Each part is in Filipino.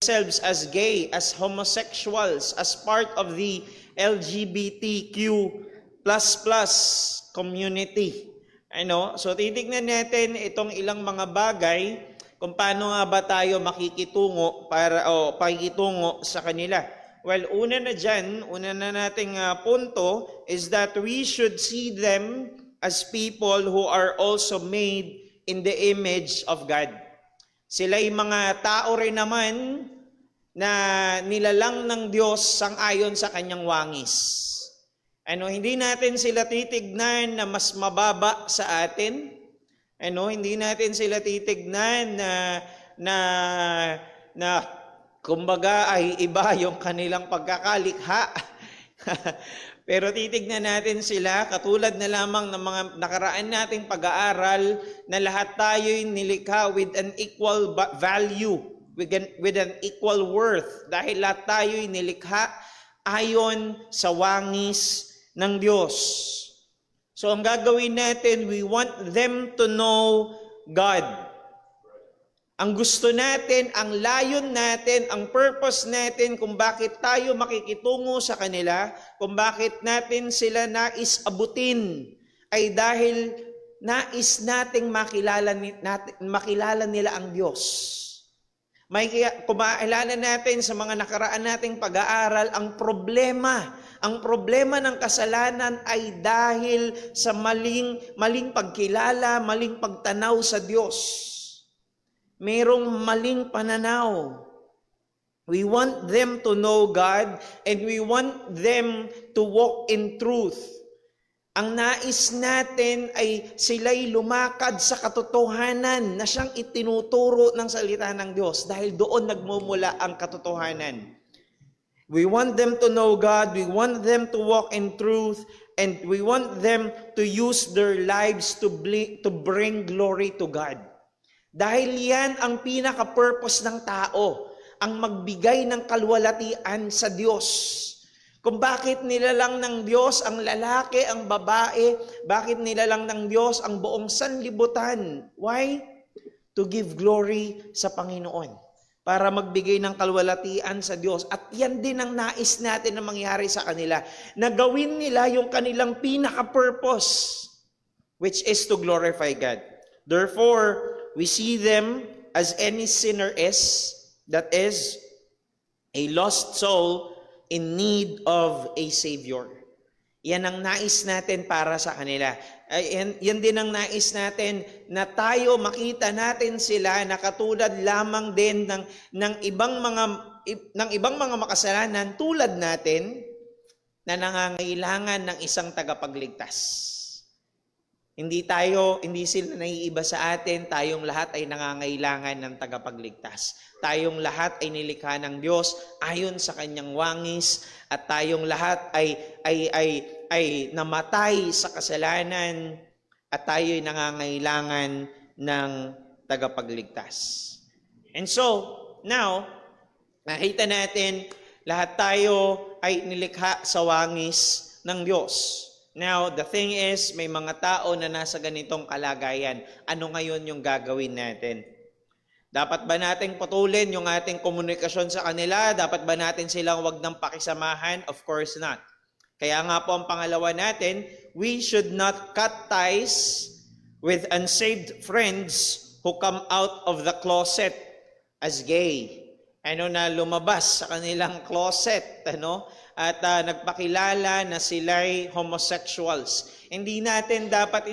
themselves as gay, as homosexuals, as part of the LGBTQ++ community. So titignan natin itong ilang mga bagay kung paano nga ba tayo makikitungo pakikitungo sa kanila. Well, una na nating punto is that we should see them as people who are also made in the image of God. Sila'y mga tao rin naman na nilalang ng Diyos sangayon sa kanyang wangis. Hindi natin sila titignan na mas mababa sa atin. Hindi natin sila titignan na kumbaga ay iba yung kanilang pagkakalikha. Pero titignan natin sila katulad na lamang ng mga nakaraan nating pag-aaral na lahat tayo'y nilikha with an equal value, with an equal worth. Dahil lahat tayo'y nilikha ayon sa wangis ng Diyos. So ang gagawin natin, we want them to know God. Ang gusto natin, ang layon natin, ang purpose natin kung bakit tayo makikitungo sa kanila, kung bakit natin sila nais abutin, ay dahil nais nating makilala nila ang Diyos. Kumaalala natin sa mga nakaraan nating pag-aaral, ang problema ng kasalanan ay dahil sa maling pagkilala, maling pagtanaw sa Diyos. Merong maling pananaw. We want them to know God and we want them to walk in truth. Ang nais natin ay sila'y lumakad sa katotohanan na siyang itinuturo ng salita ng Diyos dahil doon nagmumula ang katotohanan. We want them to know God, we want them to walk in truth, and we want them to use their lives to bring glory to God. Dahil yan ang pinaka-purpose ng tao, ang magbigay ng kalwalatian sa Diyos. Kung bakit nilalang ng Diyos ang lalaki, ang babae, bakit nilalang ng Diyos ang buong sanlibutan? Why? To give glory sa Panginoon. Para magbigay ng kalwalatian sa Diyos. At yan din ang nais natin na mangyari sa kanila. Na gawin nila yung kanilang pinaka-purpose, which is to glorify God. Therefore, we see them as any sinner is, that is, a lost soul in need of a Savior. Yan ang nais natin para sa kanila. Yan din ang nais natin na tayo makita natin sila na katulad lamang din ng ibang mga makasalanan tulad natin na nangangailangan ng isang tagapagligtas. Hindi sila naiiba sa atin, tayong lahat ay nangangailangan ng tagapagligtas. Tayong lahat ay nilikha ng Diyos ayon sa kanyang wangis at tayong lahat ay namatay sa kasalanan at tayo'y nangangailangan ng tagapagligtas. And so, now, nakita natin lahat tayo ay nilikha sa wangis ng Diyos. Now, the thing is, may mga tao na nasa ganitong kalagayan. Ano ngayon yung gagawin natin? Dapat ba nating putulin yung ating komunikasyon sa kanila? Dapat ba natin silang wag ng pakisamahan? Of course not. Kaya nga po ang pangalawa natin, we should not cut ties with unsaved friends who come out of the closet as gay. Na lumabas sa kanilang closet, at nagpakilala na sila'y homosexuals. Hindi natin dapat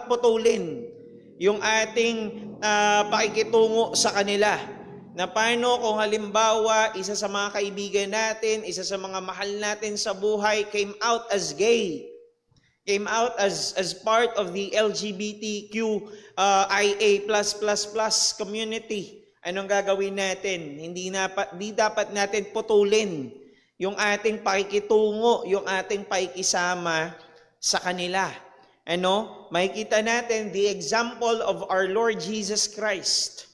putulin yung ating pakikitungo sa kanila. Na paano kung halimbawa isa sa mga kaibigan natin, isa sa mga mahal natin sa buhay came out as gay, came out as part of the LGBTQIA++ community. Anong gagawin natin? Hindi dapat natin putulin yung ating pakikitungo, yung ating pakikisama sa kanila. Makikita natin the example of our Lord Jesus Christ.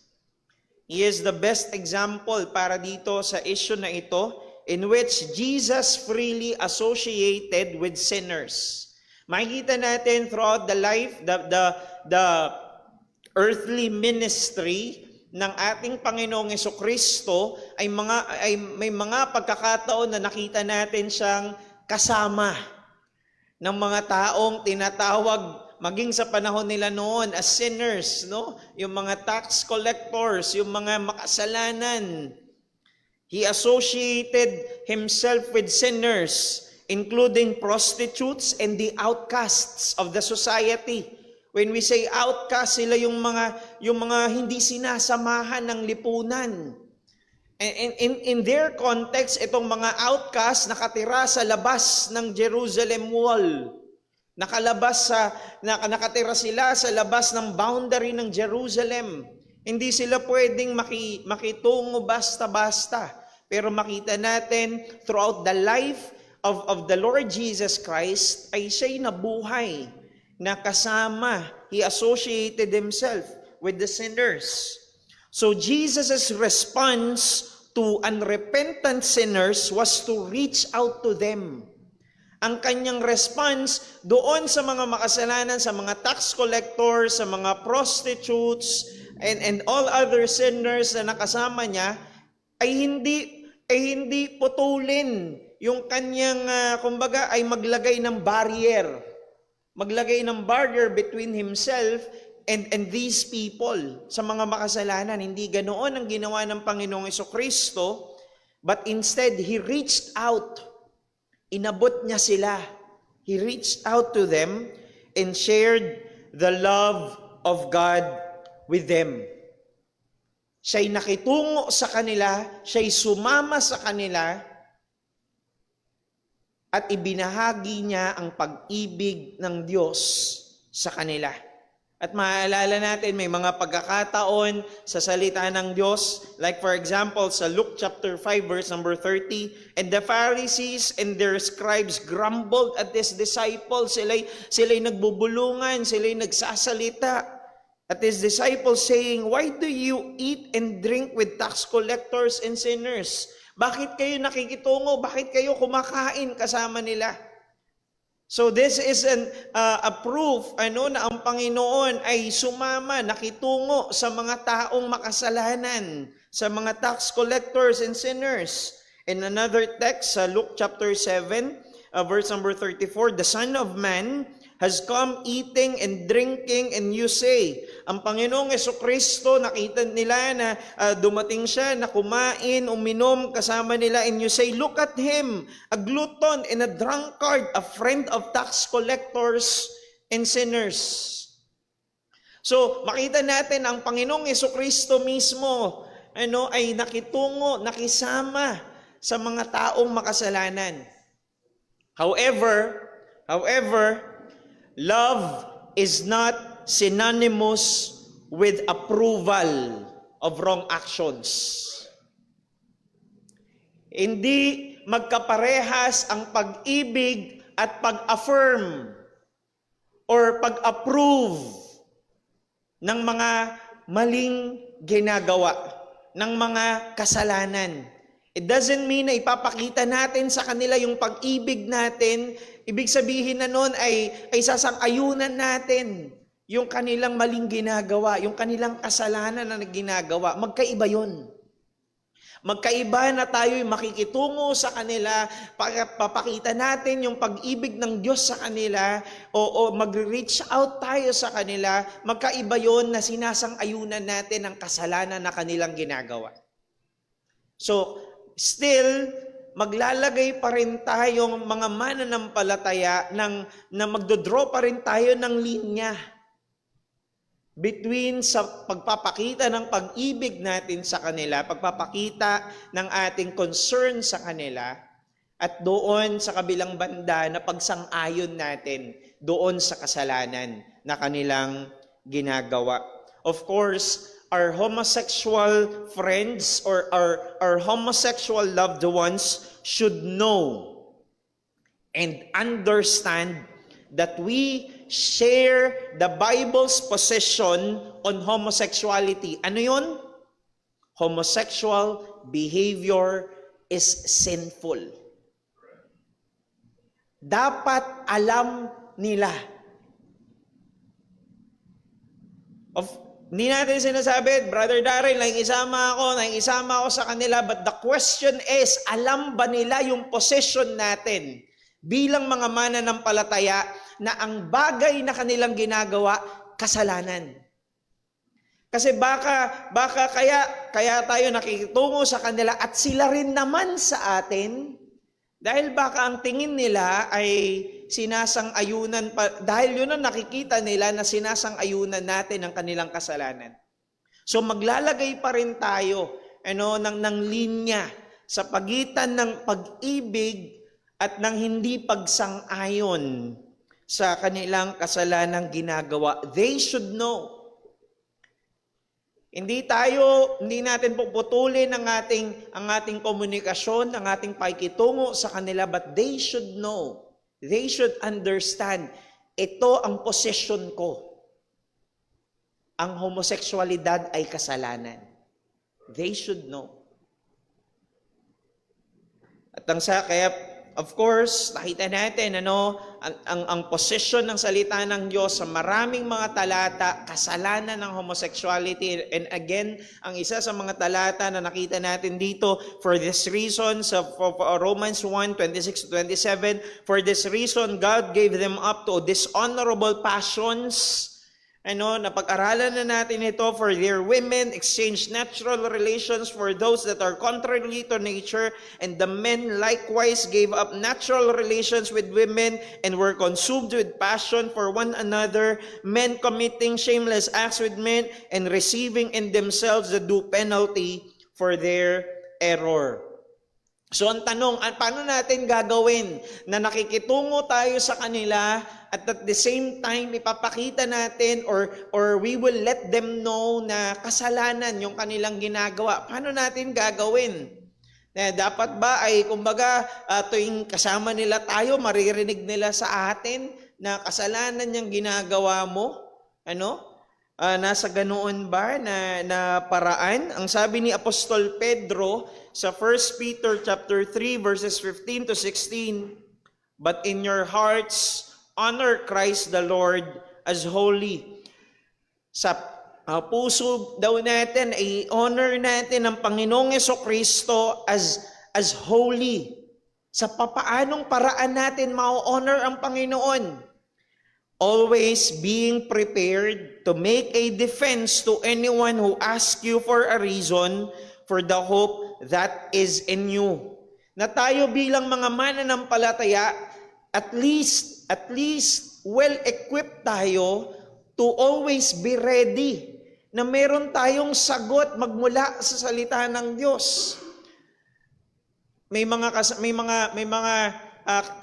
He is the best example para dito sa issue na ito in which Jesus freely associated with sinners. Makikita natin throughout the life, the earthly ministry ng ating Panginoong Jesucristo ay may mga pagkakataon na nakita natin siyang kasama ng mga taong tinatawag maging sa panahon nila noon as sinners, no? Yung mga tax collectors, yung mga makasalanan. He associated himself with sinners, including prostitutes and the outcasts of the society. When we say outcast, sila yung mga hindi sinasamahan ng lipunan. In their context, itong mga outcast nakatira sa labas ng Jerusalem wall. Nakatira sila sa labas ng boundary ng Jerusalem. Hindi sila pwedeng makitungo basta-basta. Pero makita natin throughout the life of the Lord Jesus Christ ay siya'y nabuhay na kasama. He associated himself with the sinners. So Jesus' response to unrepentant sinners was to reach out to them. Ang kanyang response doon sa mga makasalanan, sa mga tax collectors, sa mga prostitutes, and all other sinners na nakasama niya, ay hindi putulin yung kanyang, kumbaga, ay maglagay ng barrier. Maglagay ng barrier between himself and these people sa mga makasalanan. Hindi ganoon ang ginawa ng Panginoong Jesucristo, but instead, He reached out. Inabot niya sila. He reached out to them and shared the love of God with them. Siya'y nakitungo sa kanila, siya'y sumama sa kanila, at ibinahagi niya ang pag-ibig ng Diyos sa kanila. At maaalala natin, may mga pagkakataon sa salita ng Diyos, like for example, sa Luke chapter 5, verse number 30, and the Pharisees and their scribes grumbled at His disciples. Sila'y nagbubulungan, sila'y nagsasalita at His disciples saying, "Why do you eat and drink with tax collectors and sinners?" Bakit kayo nakikitungo? Bakit kayo kumakain kasama nila? So this is a proof na ang Panginoon ay sumama, nakitungo sa mga taong makasalanan, sa mga tax collectors and sinners. In another text, sa Luke chapter 7, verse number 34, "The Son of Man has come eating and drinking, and you say," ang Panginoong Jesucristo, nakita nila na dumating siya, na kumain, uminom kasama nila, and you say, "Look at him, a glutton and a drunkard, a friend of tax collectors and sinners." So, makita natin ang Panginoong Jesucristo mismo, ay nakitungo, nakisama sa mga taong makasalanan. However, love is not synonymous with approval of wrong actions. Hindi magkaparehas ang pag-ibig at pag-affirm or pag-approve ng mga maling ginagawa, ng mga kasalanan. It doesn't mean na ipapakita natin sa kanila yung pag-ibig natin. Ibig sabihin na nun ay sasang-ayunan natin yung kanilang maling ginagawa, yung kanilang kasalanan na ginagawa. Magkaiba yun. Magkaiba na tayo'y makikitungo sa kanila, papakita natin yung pag-ibig ng Diyos sa kanila, o mag-reach out tayo sa kanila. Magkaiba yun na sinasang-ayunan natin ang kasalanan na kanilang ginagawa. So, still, maglalagay pa rin tayong mga mananampalataya na magdodraw pa rin tayo ng linya between sa pagpapakita ng pag-ibig natin sa kanila, pagpapakita ng ating concern sa kanila, at doon sa kabilang banda na pagsang-ayon natin doon sa kasalanan na kanilang ginagawa. Of course, our homosexual friends or our homosexual loved ones should know and understand that we share the Bible's position on homosexuality. Ano yun? Homosexual behavior is sinful. Dapat alam nila. Hindi natin sinasabi, Brother Darrell, nakikisama ako sa kanila, but the question is, alam ba nila yung position natin bilang mga mananampalataya na ang bagay na kanilang ginagawa, kasalanan? Kasi baka kaya tayo nakikitungo sa kanila at sila rin naman sa atin, dahil baka ang tingin nila ay sinasang-ayunan pa, dahil yun ang nakikita nila na sinasang-ayunan natin ang kanilang kasalanan. So maglalagay pa rin tayo ng linya sa pagitan ng pag-ibig at ng hindi pagsang-ayon sa kanilang kasalanang ginagawa. They should know. Hindi natin puputulin ang ating komunikasyon, ang ating pakikitungo sa kanila, but they should know. They should understand, ito ang posisyon ko. Ang homosexualidad ay kasalanan. They should know. At kaya, of course, nakita natin, ang posisyon ng salita ng Diyos sa maraming mga talata, kasalanan ng homosexuality. And again, ang isa sa mga talata na nakita natin dito, for this reason, sa Romans 1:26-27, for this reason, God gave them up to dishonorable passions. Napag-aralan na natin ito, for their women exchange natural relations for those that are contrary to nature, and the men likewise gave up natural relations with women and were consumed with passion for one another, men committing shameless acts with men and receiving in themselves the due penalty for their error. So ang tanong, paano natin gagawin na nakikitungo tayo sa kanila at the same time ipapakita natin or we will let them know na kasalanan yung kanilang ginagawa? Paano natin gagawin? Dapat ba ay kumbaga tuwing kasama nila tayo, maririnig nila sa atin na kasalanan yung ginagawa mo? Nasa ganoon ba na paraan? Ang sabi ni Apostol Pedro sa 1 Peter chapter 3 verses 15 to 16, but in your hearts honor Christ the Lord as holy. Sa puso daw natin ay honor natin ang Panginoong Jesucristo as holy. Sa papaanong paraan natin ma-honor ang Panginoon? Always being prepared to make a defense to anyone who asks you for a reason for the hope that is in you. Na tayo bilang mga mananampalataya, at least well-equipped tayo to always be ready na meron tayong sagot magmula sa salita ng Diyos. May mga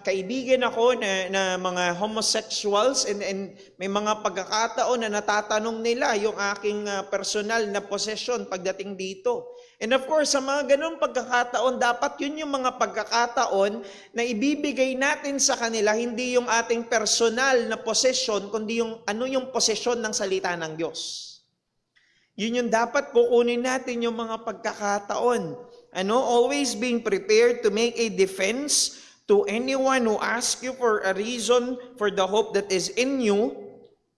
kaibigan ako na mga homosexuals and may mga pagkakataon na natatanong nila yung aking personal na possession pagdating dito. And of course, sa mga ganun pagkakataon, dapat yun yung mga pagkakataon na ibibigay natin sa kanila, hindi yung ating personal na possession, kundi yung yung possession ng salita ng Diyos. Yun yung dapat kukunin natin yung mga pagkakataon. Always being prepared to make a defense to anyone who asks you for a reason for the hope that is in you.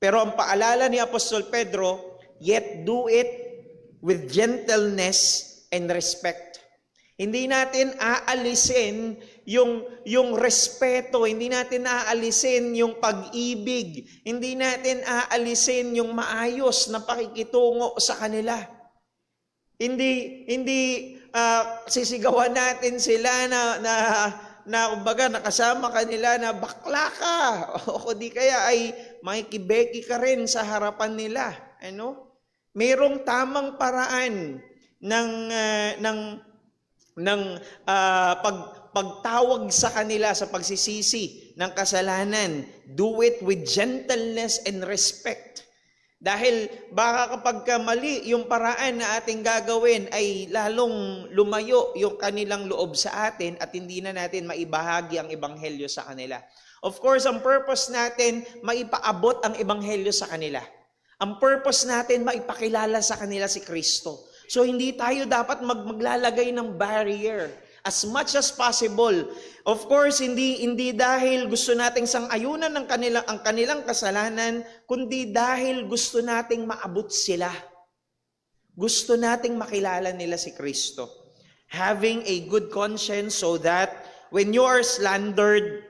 Pero ang paalala ni Apostol Pedro, yet do it with gentleness and respect. Hindi natin aalisin yung respeto, hindi natin aalisin yung pag-ibig, hindi natin aalisin yung maayos na pakikitungo sa kanila. Hindi sisigawan natin sila na kumbaga nakasama kanila na bakla ka o di kaya ay makikibeki ka rin sa harapan nila. Mayroong tamang paraan ng pagtawag sa kanila sa pagsisisi ng kasalanan. Do it with gentleness and respect. Dahil baka kapag mali yung paraan na ating gagawin ay lalong lumayo yung kanilang loob sa atin at hindi na natin maibahagi ang ebanghelyo sa kanila. Of course, ang purpose natin, maipaabot ang ebanghelyo sa kanila. Ang purpose natin, maipakilala sa kanila si Kristo. So hindi tayo dapat maglalagay ng barrier. as much as possible. Of course, hindi dahil gusto nating sang-ayunan ang kanilang kasalanan, kundi dahil gusto nating maabot sila. Gusto nating makilala nila si Kristo. Having a good conscience so that when you are slandered,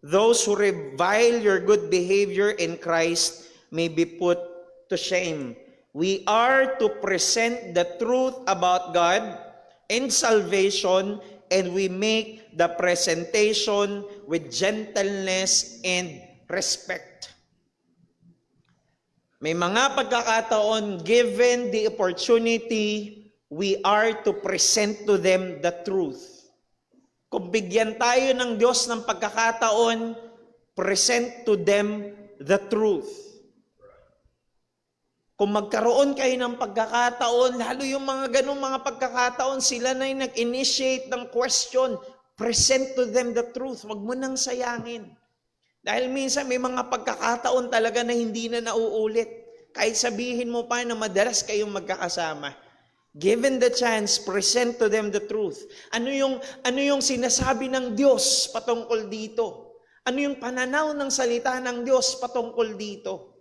those who revile your good behavior in Christ may be put to shame. We are to present the truth about God and salvation, and we make the presentation with gentleness and respect. May mga pagkakataon, given the opportunity, we are to present to them the truth. Kung bigyan tayo ng Diyos ng pagkakataon, present to them the truth. Kung magkaroon kayo ng pagkakataon, lalo yung mga ganung mga pagkakataon, sila na yung nag-initiate ng question, present to them the truth. Huwag mo nang sayangin. Dahil minsan may mga pagkakataon talaga na hindi na nauulit. Kahit sabihin mo pa na madalas kayong magkakasama. Given the chance, present to them the truth. Ano yung sinasabi ng Diyos patungkol dito? Ano yung pananaw ng salita ng Diyos patungkol dito?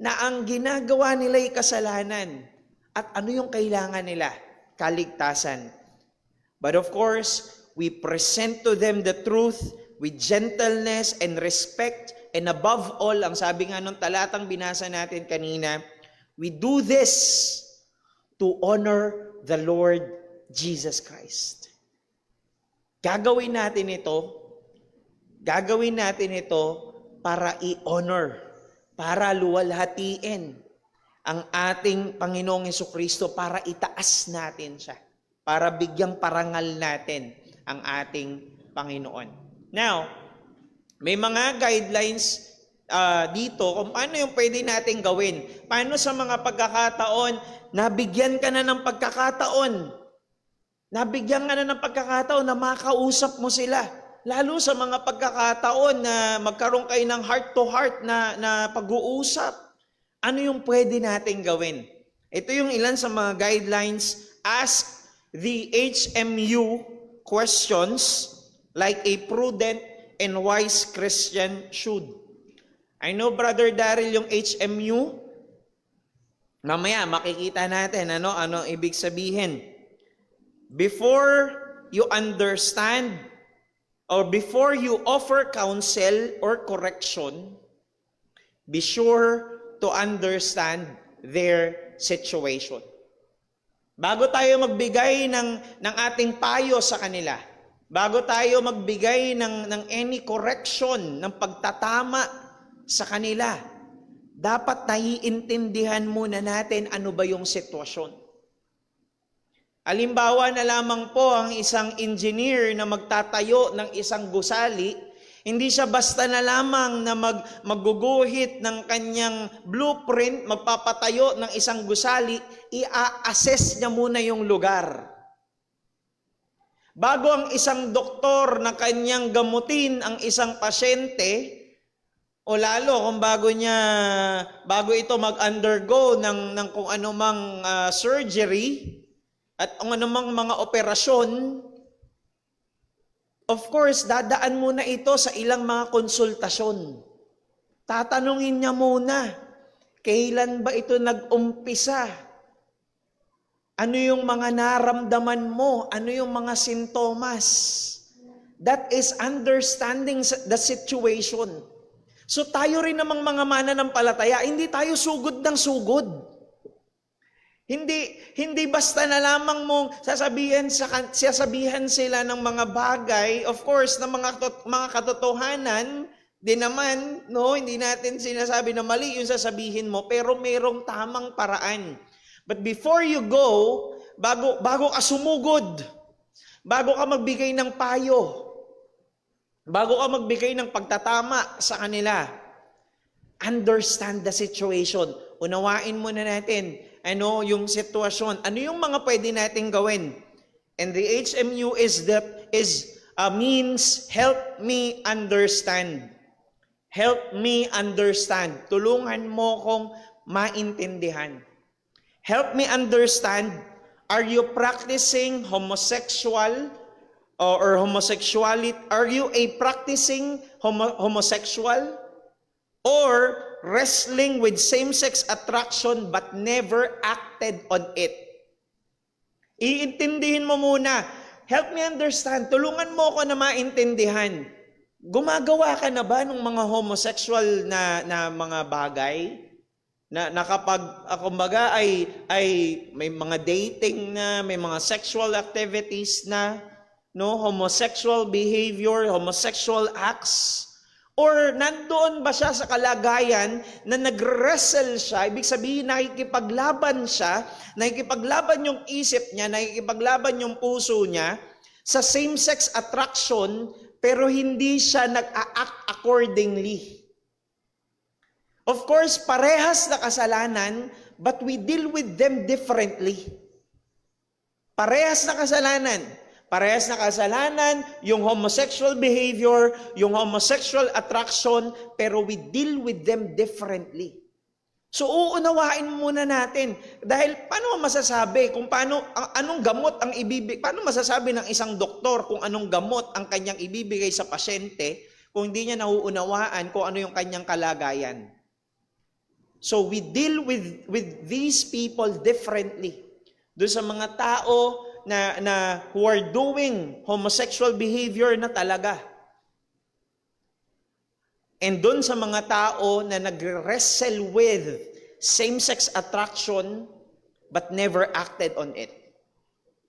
Na ang ginagawa nila ay kasalanan. At ano yung kailangan nila? Kaligtasan. But of course, we present to them the truth with gentleness and respect. And above all, ang sabi nga nung talatang binasa natin kanina, we do this to honor the Lord Jesus Christ. Gagawin natin ito para i-honor, para luwalhatiin ang ating Panginoong Jesucristo, para itaas natin siya, para bigyang parangal natin ang ating Panginoon. Now, may mga guidelines dito kung paano yung pwede natin gawin. Paano sa mga pagkakataon, nabigyan ka na ng pagkakataon na makausap mo sila. Lalo sa mga pagkakataon na magkaroon kayo ng heart-to-heart na pag-uusap. Ano yung pwede natin gawin? Ito yung ilan sa mga guidelines. Ask the HMU questions like a prudent and wise Christian should. I know, Brother Daryl, yung HMU, mamaya makikita natin ano ibig sabihin. Before you understand or before you offer counsel or correction, be sure to understand their situation. Bago tayo magbigay ng ating payo sa kanila, bago tayo magbigay ng any correction, ng pagtatama sa kanila, dapat naiintindihan muna natin ano ba yung sitwasyon. Halimbawa na lamang po ang isang engineer na magtatayo ng isang gusali, hindi siya basta na lamang na magguguhit ng kanyang blueprint, magpapatayo ng isang gusali, i-assess niya muna yung lugar. Bago ang isang doktor na kanyang gamutin ang isang pasyente, o lalo kung bago ito mag-undergo ng kung anumang surgery at kung anumang mga operasyon, of course, dadaan muna ito sa ilang mga konsultasyon. Tatanungin niya muna, kailan ba ito nag-umpisa? Ano yung mga naramdaman mo? Ano yung mga sintomas? That is understanding the situation. So tayo rin namang mga mananampalataya, hindi tayo sugod ng sugod. Hindi basta na lamang mong sasabihan sila ng mga bagay, of course, ng mga katotohanan, din naman, no, hindi natin sinasabi na mali yung sasabihin mo, pero merong tamang paraan. But before you go, bago ka sumugod, bago ka magbigay ng payo, bago ka magbigay ng pagtatama sa kanila, understand the situation. Unawain muna natin yung sitwasyon. Ano yung mga pwede nating gawin? And the HMU means help me understand. Help me understand. Tulungan mo kong maintindihan. Help me understand. Are you practicing homosexual or homosexuality? Are you a practicing homosexual? Or wrestling with same-sex attraction but never acted on it? Iintindihin mo muna. Help me understand. Tulungan mo ako na maintindihan. Gumagawa ka na ba ng mga homosexual na mga bagay? Na kapag, kumbaga, ay may mga dating na, may mga sexual activities na, no? Homosexual behavior, homosexual acts. Or nandoon ba siya sa kalagayan na nag-wrestle siya, ibig sabihin nakikipaglaban siya, nakikipaglaban yung isip niya, nakikipaglaban yung puso niya sa same-sex attraction, pero hindi siya nag-a-act accordingly. Of course, parehas na kasalanan, but we deal with them differently. Parehas na kasalanan. Parehas na kasalanan, yung homosexual behavior, yung homosexual attraction, pero we deal with them differently. So uunawain muna natin. Dahil paano masasabi kung anong gamot ang ibibigay, paano masasabi ng isang doktor kung anong gamot ang kanyang ibibigay sa pasyente kung hindi niya nauunawaan kung ano yung kanyang kalagayan. So we deal with these people differently. Doon sa mga tao na who are doing homosexual behavior na talaga. And doon sa mga tao na nag-wrestle with same-sex attraction but never acted on it.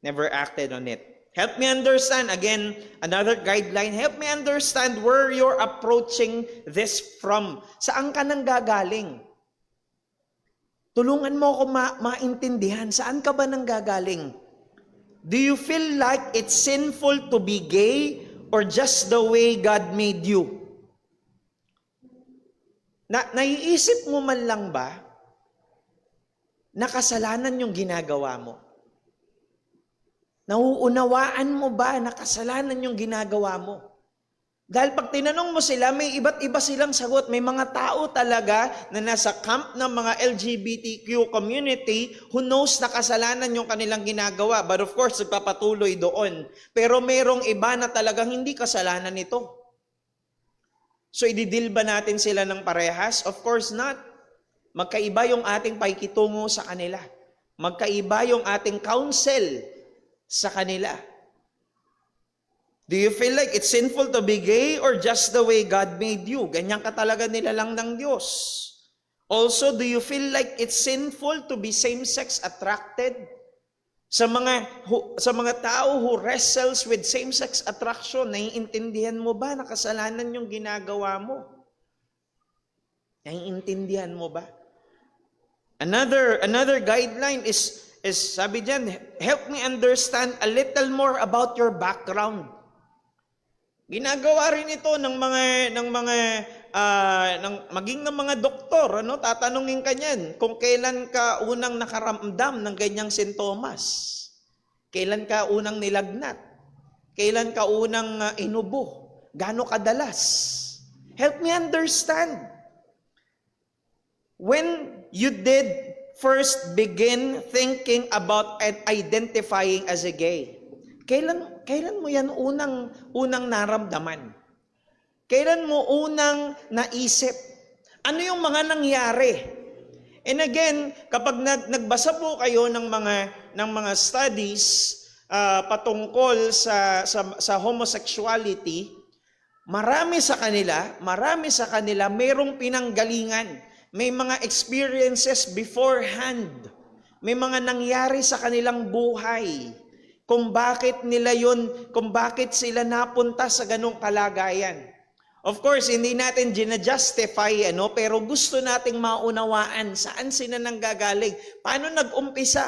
Never acted on it. Help me understand, again, another guideline, help me understand where you're approaching this from. Saan ka nang gagaling? Tulungan mo ako maintindihan, saan ka ba nang gagaling? Do you feel like it's sinful to be gay or just the way God made you? Naiisip mo man lang ba na kasalanan yung ginagawa mo? Nauunawaan mo ba na kasalanan yung ginagawa mo? Dahil pag tinanong mo sila, may iba't iba silang sagot. May mga tao talaga na nasa camp ng mga LGBTQ community who knows na kasalanan yung kanilang ginagawa. But of course, nagpapatuloy doon. Pero merong iba na talagang hindi kasalanan ito. So, ididil ba natin sila ng parehas? Of course not. Magkaiba yung ating paikitungo sa kanila. Magkaiba yung ating counsel sa kanila. Do you feel like it's sinful to be gay or just the way God made you? Ganyan ka talaga nilalang ng Diyos. Also, do you feel like it's sinful to be same-sex attracted? Sa mga tao who wrestles with same-sex attraction, naiintindihan mo ba na kasalanan yung ginagawa mo? Naiintindihan mo ba? Another guideline is sabi diyan, help me understand a little more about your background. Ginagawa rin ito ng mga doktor, ano? Tatanungin ka niyan kung kailan ka unang nakaramdam ng ganyang sintomas. Kailan ka unang nilagnat? Kailan ka unang inubo? Gaano kadalas? Help me understand. When you did first begin thinking about identifying as a gay, kailan mo yan unang naramdaman? Kailan mo unang naisip? Ano yung mga nangyari? And again, kapag nagbasa po kayo ng mga studies patungkol sa homosexuality, marami sa kanila mayroong pinanggalingan. May mga experiences beforehand. May mga nangyari sa kanilang buhay. Kung bakit sila napunta sa ganong kalagayan. Of course, hindi natin gina-justify, pero gusto nating maunawaan saan sila nanggagaling. Paano nag-umpisa?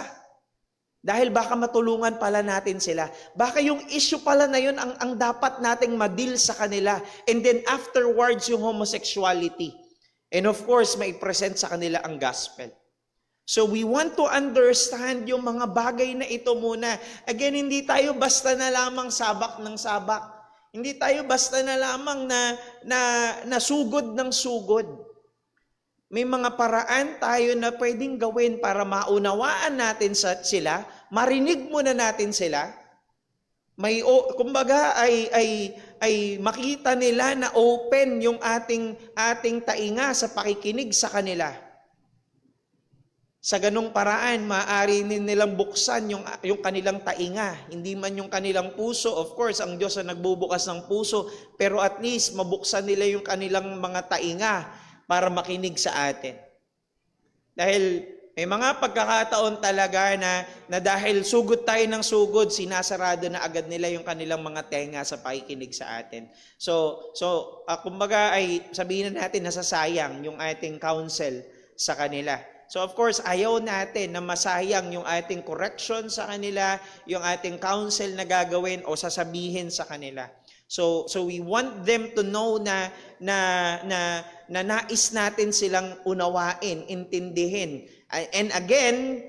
Dahil baka matulungan pala natin sila. Baka yung issue pala na yun ang dapat nating ma-deal sa kanila. And then afterwards, yung homosexuality. And of course, mai-present sa kanila ang gospel. So we want to understand yung mga bagay na ito muna. Again, hindi tayo basta na lamang sabak ng sabak. Hindi tayo basta na lamang na sugod ng sugod. May mga paraan tayo na pwedeng gawin para maunawaan natin sila, marinig muna natin sila, kumbaga ay makita nila na open yung ating tainga sa pakikinig sa kanila. Sa ganung paraan, maaari nilang buksan yung kanilang tainga. Hindi man yung kanilang puso. Of course, ang Diyos ang nagbubukas ng puso. Pero at least, mabuksan nila yung kanilang mga tainga para makinig sa atin. Dahil may mga pagkakataon talaga na dahil sugod tayo ng sugod, sinasarado na agad nila yung kanilang mga tenga sa pakikinig sa atin. So kumbaga ay sabihin na natin nasasayang yung ating counsel sa kanila. So of course, ayaw natin na masayang yung ating correction sa kanila, yung ating counsel na gagawin o sasabihin sa kanila. So we want them to know na nais natin silang unawain, intindihin. And again,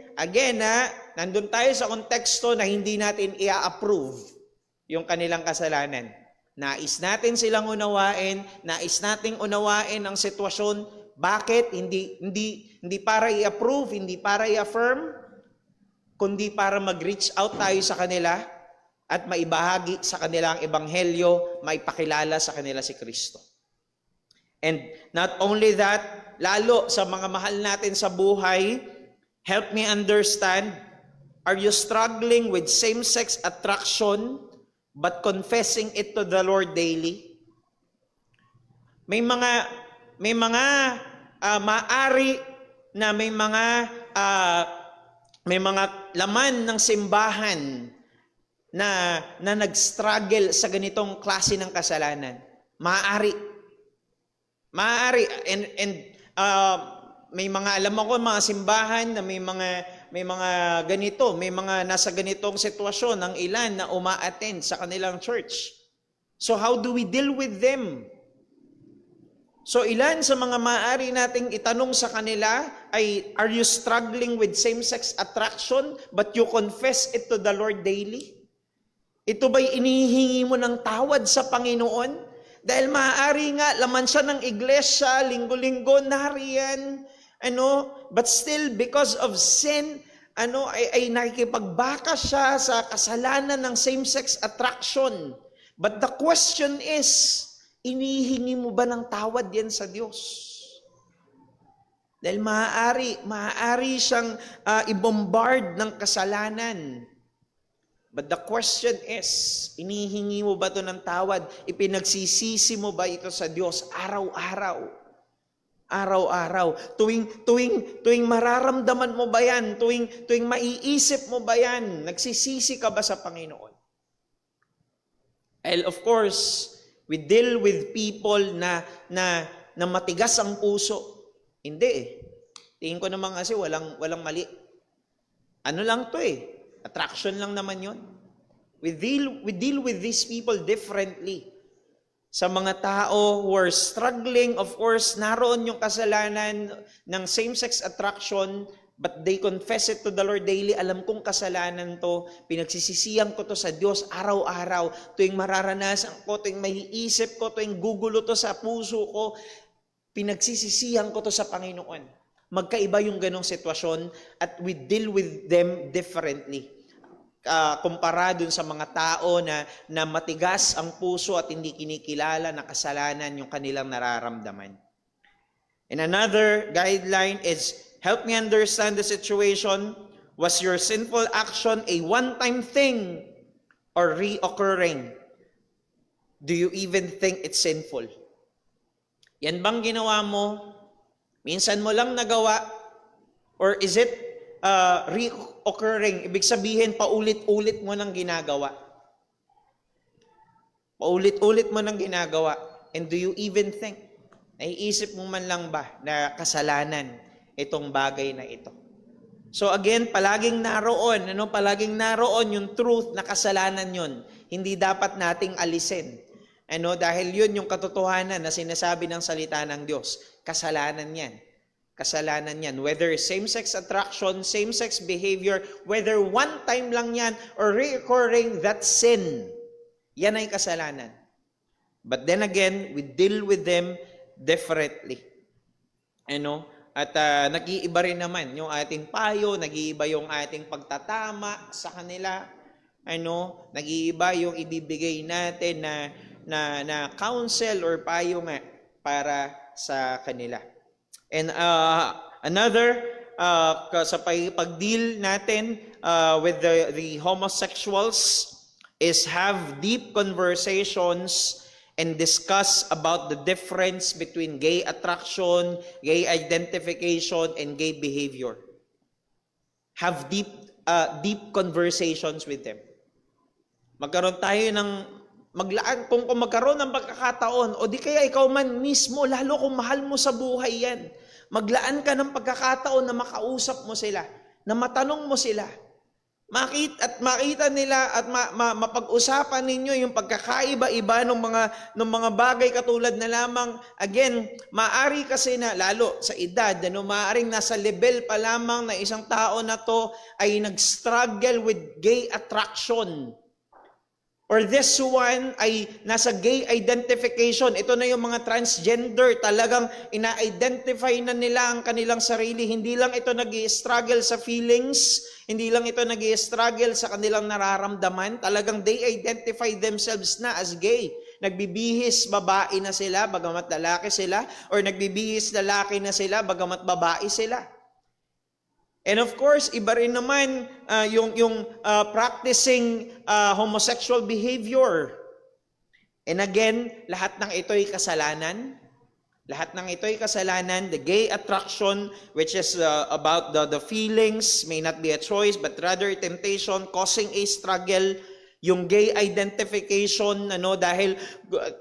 nandun tayo sa konteksto na hindi natin i-approve yung kanilang kasalanan. Nais natin silang unawain, nais nating unawain ang sitwasyon. Bakit? Hindi para i-approve, hindi para i-affirm, kundi para mag-reach out tayo sa kanila at maibahagi sa kanila ang ebanghelyo, maipakilala sa kanila si Kristo. And not only that, lalo sa mga mahal natin sa buhay, help me understand, are you struggling with same-sex attraction but confessing it to the Lord daily? May mga maari na may mga laman ng simbahan na nag-struggle sa ganitong klase ng kasalanan. Maaari and may mga alam ako mga simbahan na may mga ganito, may mga nasa ganitong sitwasyon ang ilan na uma-attend sa kanilang church. So how do we deal with them? So ilan sa mga maaari nating itanong sa kanila ay, are you struggling with same-sex attraction but you confess it to the Lord daily? Ito ba'y inihingi mo ng tawad sa Panginoon? Dahil maaari nga, laman siya ng iglesia, linggo-linggo, nariyan, but still because of sin, ay nakikipagbaka siya sa kasalanan ng same-sex attraction. But the question is, inihingi mo ba ng tawad yan sa Diyos? Dahil maaari siyang i-bombard ng kasalanan. But the question is, inihingi mo ba ito ng tawad? Ipinagsisisi mo ba ito sa Diyos araw-araw? Araw-araw. Tuwing mararamdaman mo ba yan? Tuwing maiisip mo ba yan? Nagsisisi ka ba sa Panginoon? And of course, we deal with people na matigas ang puso. Hindi eh. Tingin ko naman kasi walang mali. Ano lang to eh. Attraction lang naman yun. We deal with these people differently. Sa mga tao who are struggling, of course, naroon yung kasalanan ng same-sex attraction, but they confess it to the Lord daily. Alam kong kasalanan to, pinagsisisihan ko to sa Diyos araw-araw. Tuwing mararanasan ko, tuwing maiisip ko, tuwing gugulo to sa puso ko, pinagsisisihan ko to sa Panginoon. Magkaiba yung ganong sitwasyon at we deal with them differently. Kumpara dun sa mga tao na matigas ang puso at hindi kinikilala na kasalanan yung kanilang nararamdaman. And another guideline is, help me understand the situation. Was your sinful action a one-time thing or reoccurring? Do you even think it's sinful? Yan bang ginawa mo? Minsan mo lang nagawa? Or is it reoccurring? Ibig sabihin, paulit-ulit mo nang ginagawa. Paulit-ulit mo nang ginagawa. And do you even think? Naiisip mo man lang ba na kasalanan itong bagay na ito? So again, palaging naroon yung truth na kasalanan yun. Hindi dapat nating alisin. Dahil yun yung katotohanan na sinasabi ng salita ng Diyos. Kasalanan yan. Kasalanan yan. Whether same-sex attraction, same-sex behavior, whether one time lang yan or recurring, that's sin. Yan ay kasalanan. But then again, we deal with them differently. At nag-iiba rin naman yung ating payo, nag-iiba yung ating pagtatama sa kanila. nag-iiba yung ibibigay natin na counsel or payo nga para sa kanila. And another sa pag-deal natin with the homosexuals is have deep conversations and discuss about the difference between gay attraction, gay identification, and gay behavior. Have deep conversations with them. Magkaroon tayo ng kung magkaroon ng pagkakataon, o di kaya ikaw man mismo, lalo kung mahal mo sa buhay yan, maglaan ka ng pagkakataon na makausap mo sila, na matanong mo sila, makita nila at mapag-usapan ninyo yung pagkakaiba-iba ng mga bagay katulad na lamang, again, maari kasi na lalo sa edad, maaring nasa level pa lamang na isang tao na to ay nag-struggle with gay attraction. Or this one ay nasa gay identification. Ito na yung mga transgender. Talagang ina-identify na nila ang kanilang sarili. Hindi lang ito nag-i-struggle sa feelings. Hindi lang ito nag-i-struggle sa kanilang nararamdaman. Talagang they identify themselves na as gay. Nagbibihis babae na sila, bagamat lalaki sila. Or nagbibihis lalaki na sila, bagamat babae sila. And of course, iba rin naman yung practicing homosexual behavior. And again, lahat ng ito'y kasalanan. Lahat ng ito'y kasalanan. The gay attraction, which is about the feelings, may not be a choice, but rather temptation, causing a struggle. Yung gay identification, dahil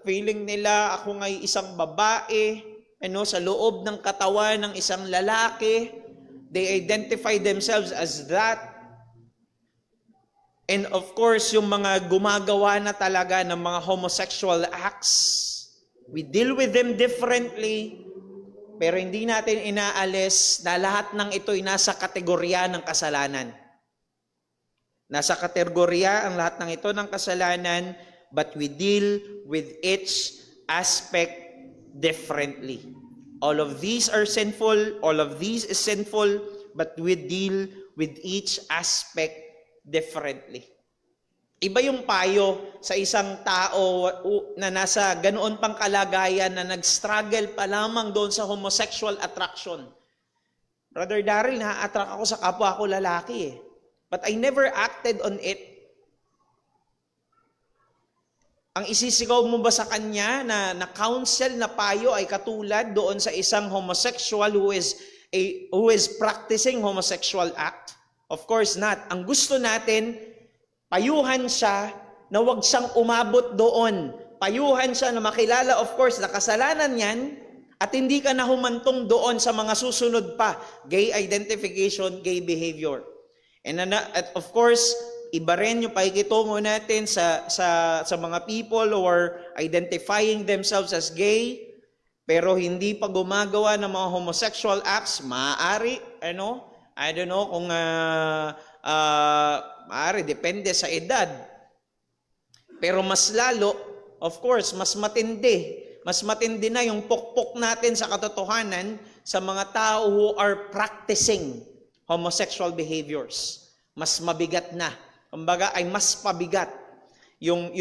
feeling nila ako nga'y isang babae, sa loob ng katawan ng isang lalaki. They identify themselves as that. And of course, yung mga gumagawa na talaga ng mga homosexual acts, we deal with them differently, pero hindi natin inaalis na lahat ng ito'y nasa kategorya ng kasalanan. Nasa kategorya ang lahat ng ito ng kasalanan, but we deal with each aspect differently. All of these are sinful, all of these is sinful, but we deal with each aspect differently. Iba yung payo sa isang tao na nasa ganoon pang kalagayan na nag-struggle pa lamang doon sa homosexual attraction. Brother Daryl, na-attract ako sa kapwa ko lalaki but I never acted on it. Ang isisigaw mo ba sa kanya na counsel na payo ay katulad doon sa isang homosexual who is practicing homosexual act? Of course not. Ang gusto natin, payuhan siya na wag siyang umabot doon. Payuhan siya na makilala, of course, na kasalanan yan at hindi ka na humantong doon sa mga susunod pa. Gay identification, gay behavior. And of course, iba rin yung pakikitungo natin sa mga people who are identifying themselves as gay, pero hindi pa gumagawa ng mga homosexual acts. Maaari, I don't know kung maaari, depende sa edad. Pero mas lalo, of course, mas matindi na yung pukpok natin sa katotohanan sa mga tao who are practicing homosexual behaviors. Mas mabigat na. Kumbaga ay mas pabigat yung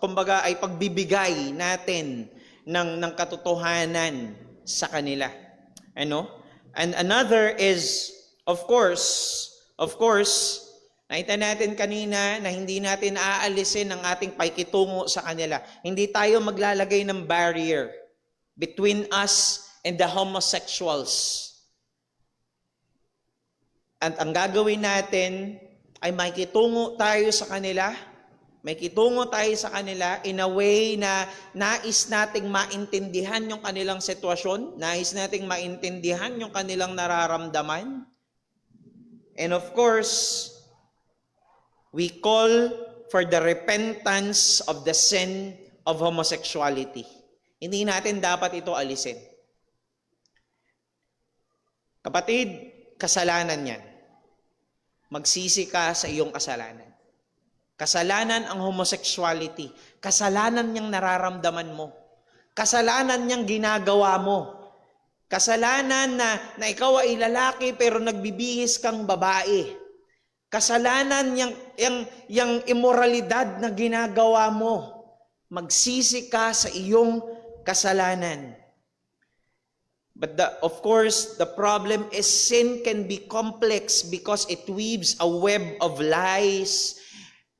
kumbaga ay pagbibigay natin ng katotohanan sa kanila. And another is of course, nakita natin kanina na hindi natin aalisin ang ating pakikitungo sa kanila. Hindi tayo maglalagay ng barrier between us and the homosexuals. At ang gagawin natin ay makikitungo tayo sa kanila. Makikitungo tayo sa kanila in a way na nais nating maintindihan yung kanilang sitwasyon, nais nating maintindihan yung kanilang nararamdaman. And of course, we call for the repentance of the sin of homosexuality. Hindi natin dapat ito alisin. Kapatid, kasalanan yan. Magsisi ka sa iyong kasalanan. Kasalanan ang homosexuality. Kasalanan niyang nararamdaman mo. Kasalanan niyang ginagawa mo. Kasalanan na ikaw ay lalaki pero nagbibihis kang babae. Kasalanan yung immoralidad na ginagawa mo. Magsisi ka sa iyong kasalanan. But of course, the problem is sin can be complex because it weaves a web of lies.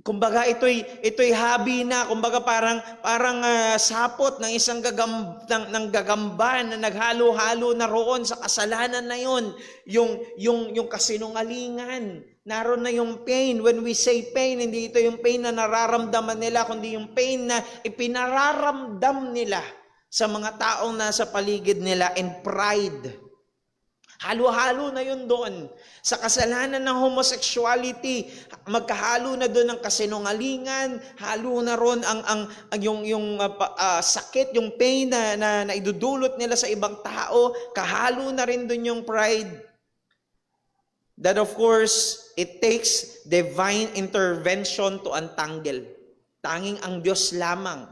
Kumbaga ito'y habi na, kumbaga parang sapot ng isang gagamba na naghalo-halo na roon sa kasalanan na yon. Yung kasinungalingan. Naroon na yung pain. When we say pain, hindi ito yung pain na nararamdaman nila, kundi yung pain na ipinararamdam nila sa mga taong nasa paligid nila, and pride. Halo-halo na yun doon. Sa kasalanan ng homosexuality, magkahalo na doon ang kasinungalingan, halo na ron yung sakit, yung pain na idudulot nila sa ibang tao, kahalo na rin doon yung pride. That of course, it takes divine intervention to untangle. Tanging ang Diyos lamang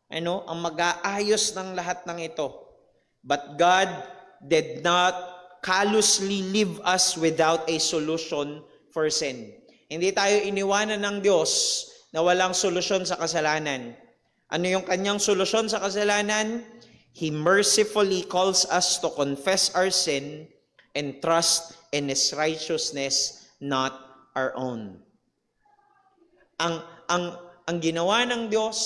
ang mag-aayos ng lahat ng ito. But God did not callously leave us without a solution for sin. Hindi tayo iniwanan ng Diyos na walang solusyon sa kasalanan. Ano yung kanyang solusyon sa kasalanan? He mercifully calls us to confess our sin and trust in His righteousness, not our own. Ang ginawa ng Diyos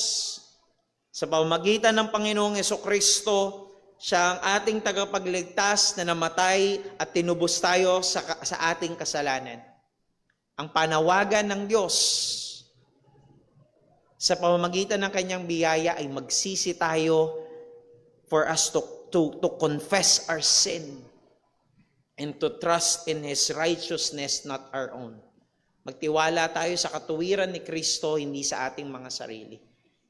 sa pamamagitan ng Panginoong Jesucristo, siya ang ating tagapagligtas na namatay at tinubos tayo sa ating kasalanan. Ang panawagan ng Diyos sa pamamagitan ng kanyang biyaya ay magsisi tayo for us to confess our sin and to trust in His righteousness, not our own. Magtiwala tayo sa katuwiran ni Kristo, hindi sa ating mga sarili.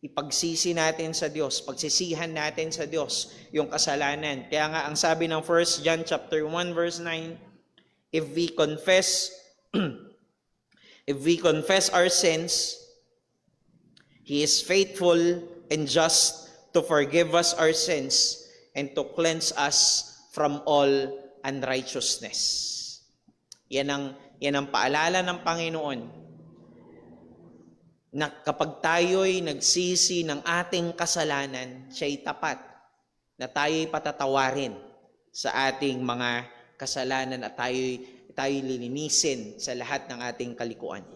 Ipagsisi natin sa Diyos, pagsisihan natin sa Diyos yung kasalanan. Kaya nga ang sabi ng 1 John chapter 1 verse 9, if we confess our sins, He is faithful and just to forgive us our sins and to cleanse us from all unrighteousness. Yan ang paalala ng Panginoon, na kapag tayo'y nagsisi ng ating kasalanan, siya'y tapat na tayo'y patatawarin sa ating mga kasalanan at tayo'y lilinisin sa lahat ng ating kalikuan.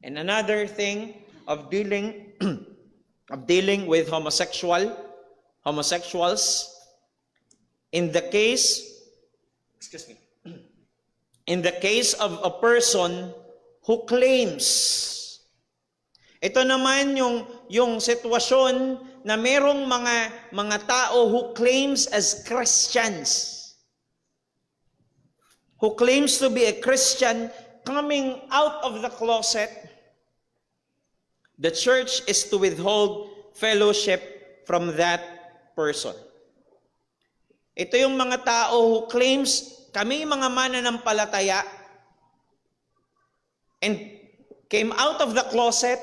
And another thing of dealing with homosexuals, in the case of a person who claims. Ito naman yung sitwasyon na merong mga tao who claims as Christians. Who claims to be a Christian coming out of the closet. The church is to withhold fellowship from that person. Ito yung mga tao who claims kami mga mananampalataya and came out of the closet,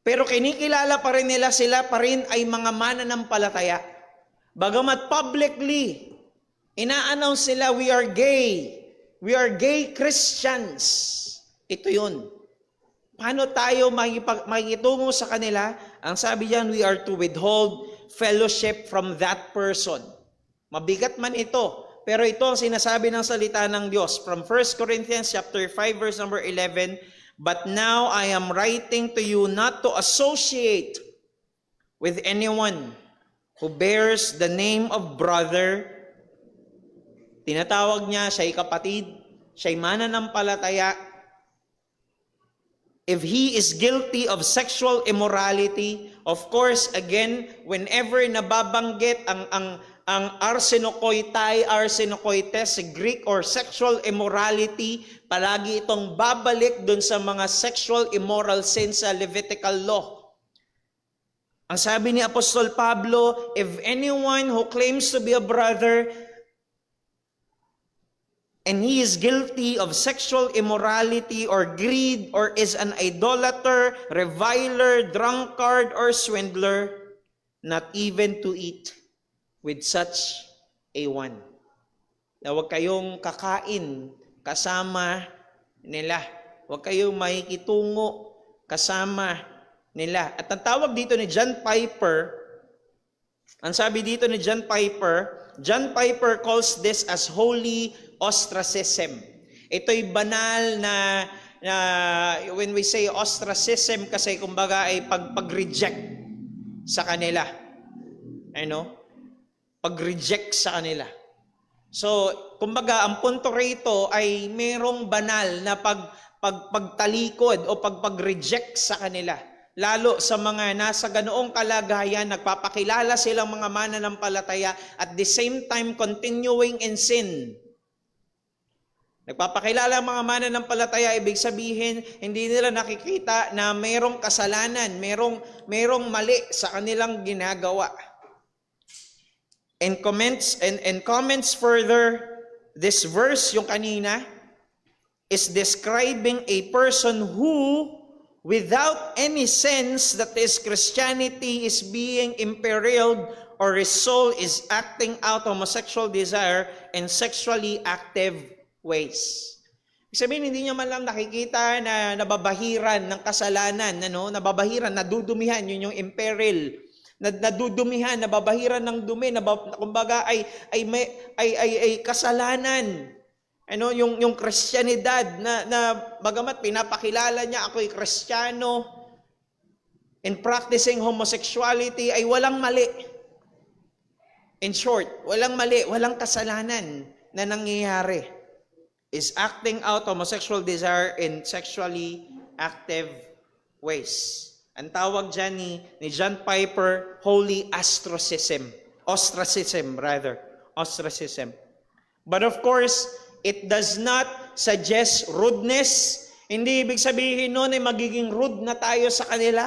pero kinikilala pa rin nila sila pa rin ay mga mananampalataya. Bagamat publicly, ina-announce nila, we are gay. We are gay Christians. Ito yun. Paano tayo makikitungo sa kanila? Ang sabi diyan, we are to withhold fellowship from that person. Mabigat man ito, pero ito ang sinasabi ng salita ng Diyos. From 1 Corinthians chapter 5 verse number 11, but now I am writing to you not to associate with anyone who bears the name of brother. Tinatawag niya, siya'y kapatid, siya'y mananampalataya. If he is guilty of sexual immorality, of course, again, whenever nababanggit ang arsenokoitai, arsenokoites, Greek or sexual immorality, palagi itong babalik dun sa mga sexual immoral sins sa Levitical law. Ang sabi ni Apostol Pablo, if anyone who claims to be a brother and he is guilty of sexual immorality or greed or is an idolater, reviler, drunkard, or swindler, not even to eat with such A1. Na huwag kayong kakain kasama nila. Huwag kayong makikitungo kasama nila. At ang tawag dito ni John Piper, ang sabi dito ni John Piper calls this as holy ostracism. Ito'y banal na when we say ostracism, kasi kumbaga ay pag-reject sa kanila. Pag-reject sa kanila. So, kumbaga, ang punto rito ay merong banal na pagtalikod o pag-reject sa kanila. Lalo sa mga nasa ganoong kalagayan, nagpapakilala silang mga mananampalataya at the same time continuing in sin. Nagpapakilala ang mga mananampalataya, ibig sabihin, hindi nila nakikita na merong kasalanan, merong mali sa kanilang ginagawa. And comments further, this verse, yung kanina, is describing a person who, without any sense that his Christianity is being imperiled or his soul is acting out homosexual desire in sexually active ways. Ibig sabihin, hindi niya man lang nakikita na nababahiran ng kasalanan, nababahiran, nadudumihan, yun yung imperil. Nadudumihan, nababahiran ng dumi, kumbaga ay kasalanan. Yung Kristyanidad na bagamat pinapakilala niya ako'y Kristiyano, in practicing homosexuality ay walang mali. In short, walang mali, walang kasalanan na nangyayari. Is acting out homosexual desire in sexually active ways. Ang tawag dyan ni John Piper, holy ostracism. Ostracism. But of course, it does not suggest rudeness. Hindi ibig sabihin nun ay magiging rude na tayo sa kanila.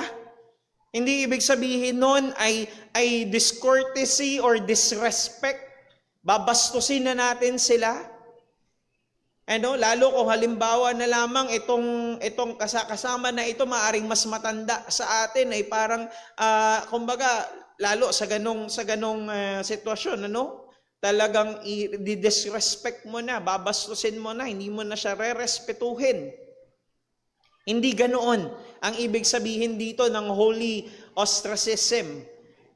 Hindi ibig sabihin nun ay discourtesy or disrespect. Babastusin na natin sila. Lalo kung halimbawa na lamang itong kasama na ito maaring mas matanda sa atin ay parang kumbaga lalo sa ganong sitwasyon, talagang i-disrespect mo na, babastusin mo na, hindi mo na siya rerespetuhin. Hindi ganoon ang ibig sabihin dito ng holy ostracism,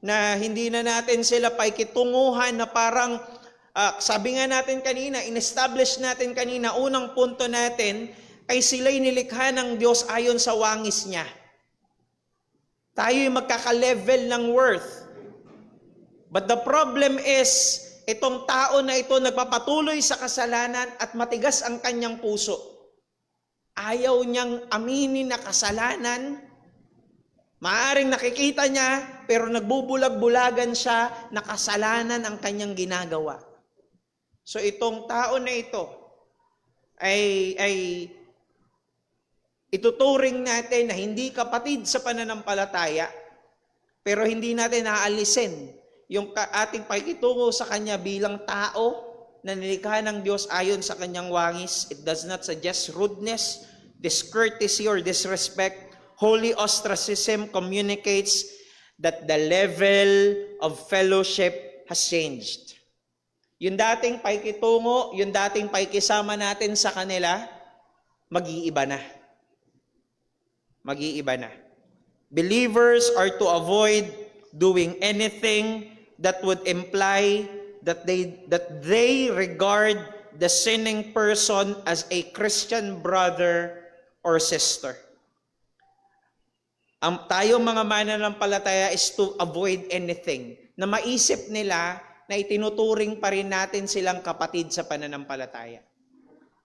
na hindi na natin sila paikitunguhan na parang sabi nga natin kanina, in-establish natin kanina, unang punto natin ay sila'y nilikha ng Diyos ayon sa wangis niya. Tayo'y magkaka-level ng worth. But the problem is, itong tao na ito nagpapatuloy sa kasalanan at matigas ang kanyang puso. Ayaw niyang aminin na kasalanan. Maaring nakikita niya, pero nagbubulag-bulagan siya na kasalanan ang kanyang ginagawa. So itong tao na ito ay ituturing natin na hindi kapatid sa pananampalataya, pero hindi natin naalisin yung ating pakikitungo sa kanya bilang tao na nilikha ng Diyos ayon sa kanyang wangis. It does not suggest rudeness, discourtesy, or disrespect. Holy ostracism communicates that the level of fellowship has changed. Yung dating paikitungo, yung dating paikisama natin sa kanila, mag-iiba na. Mag-iiba na. Believers are to avoid doing anything that would imply that they regard the sinning person as a Christian brother or sister. Tayong mga mananampalataya is to avoid anything na maisip nila na itinuturing pa rin natin silang kapatid sa pananampalataya.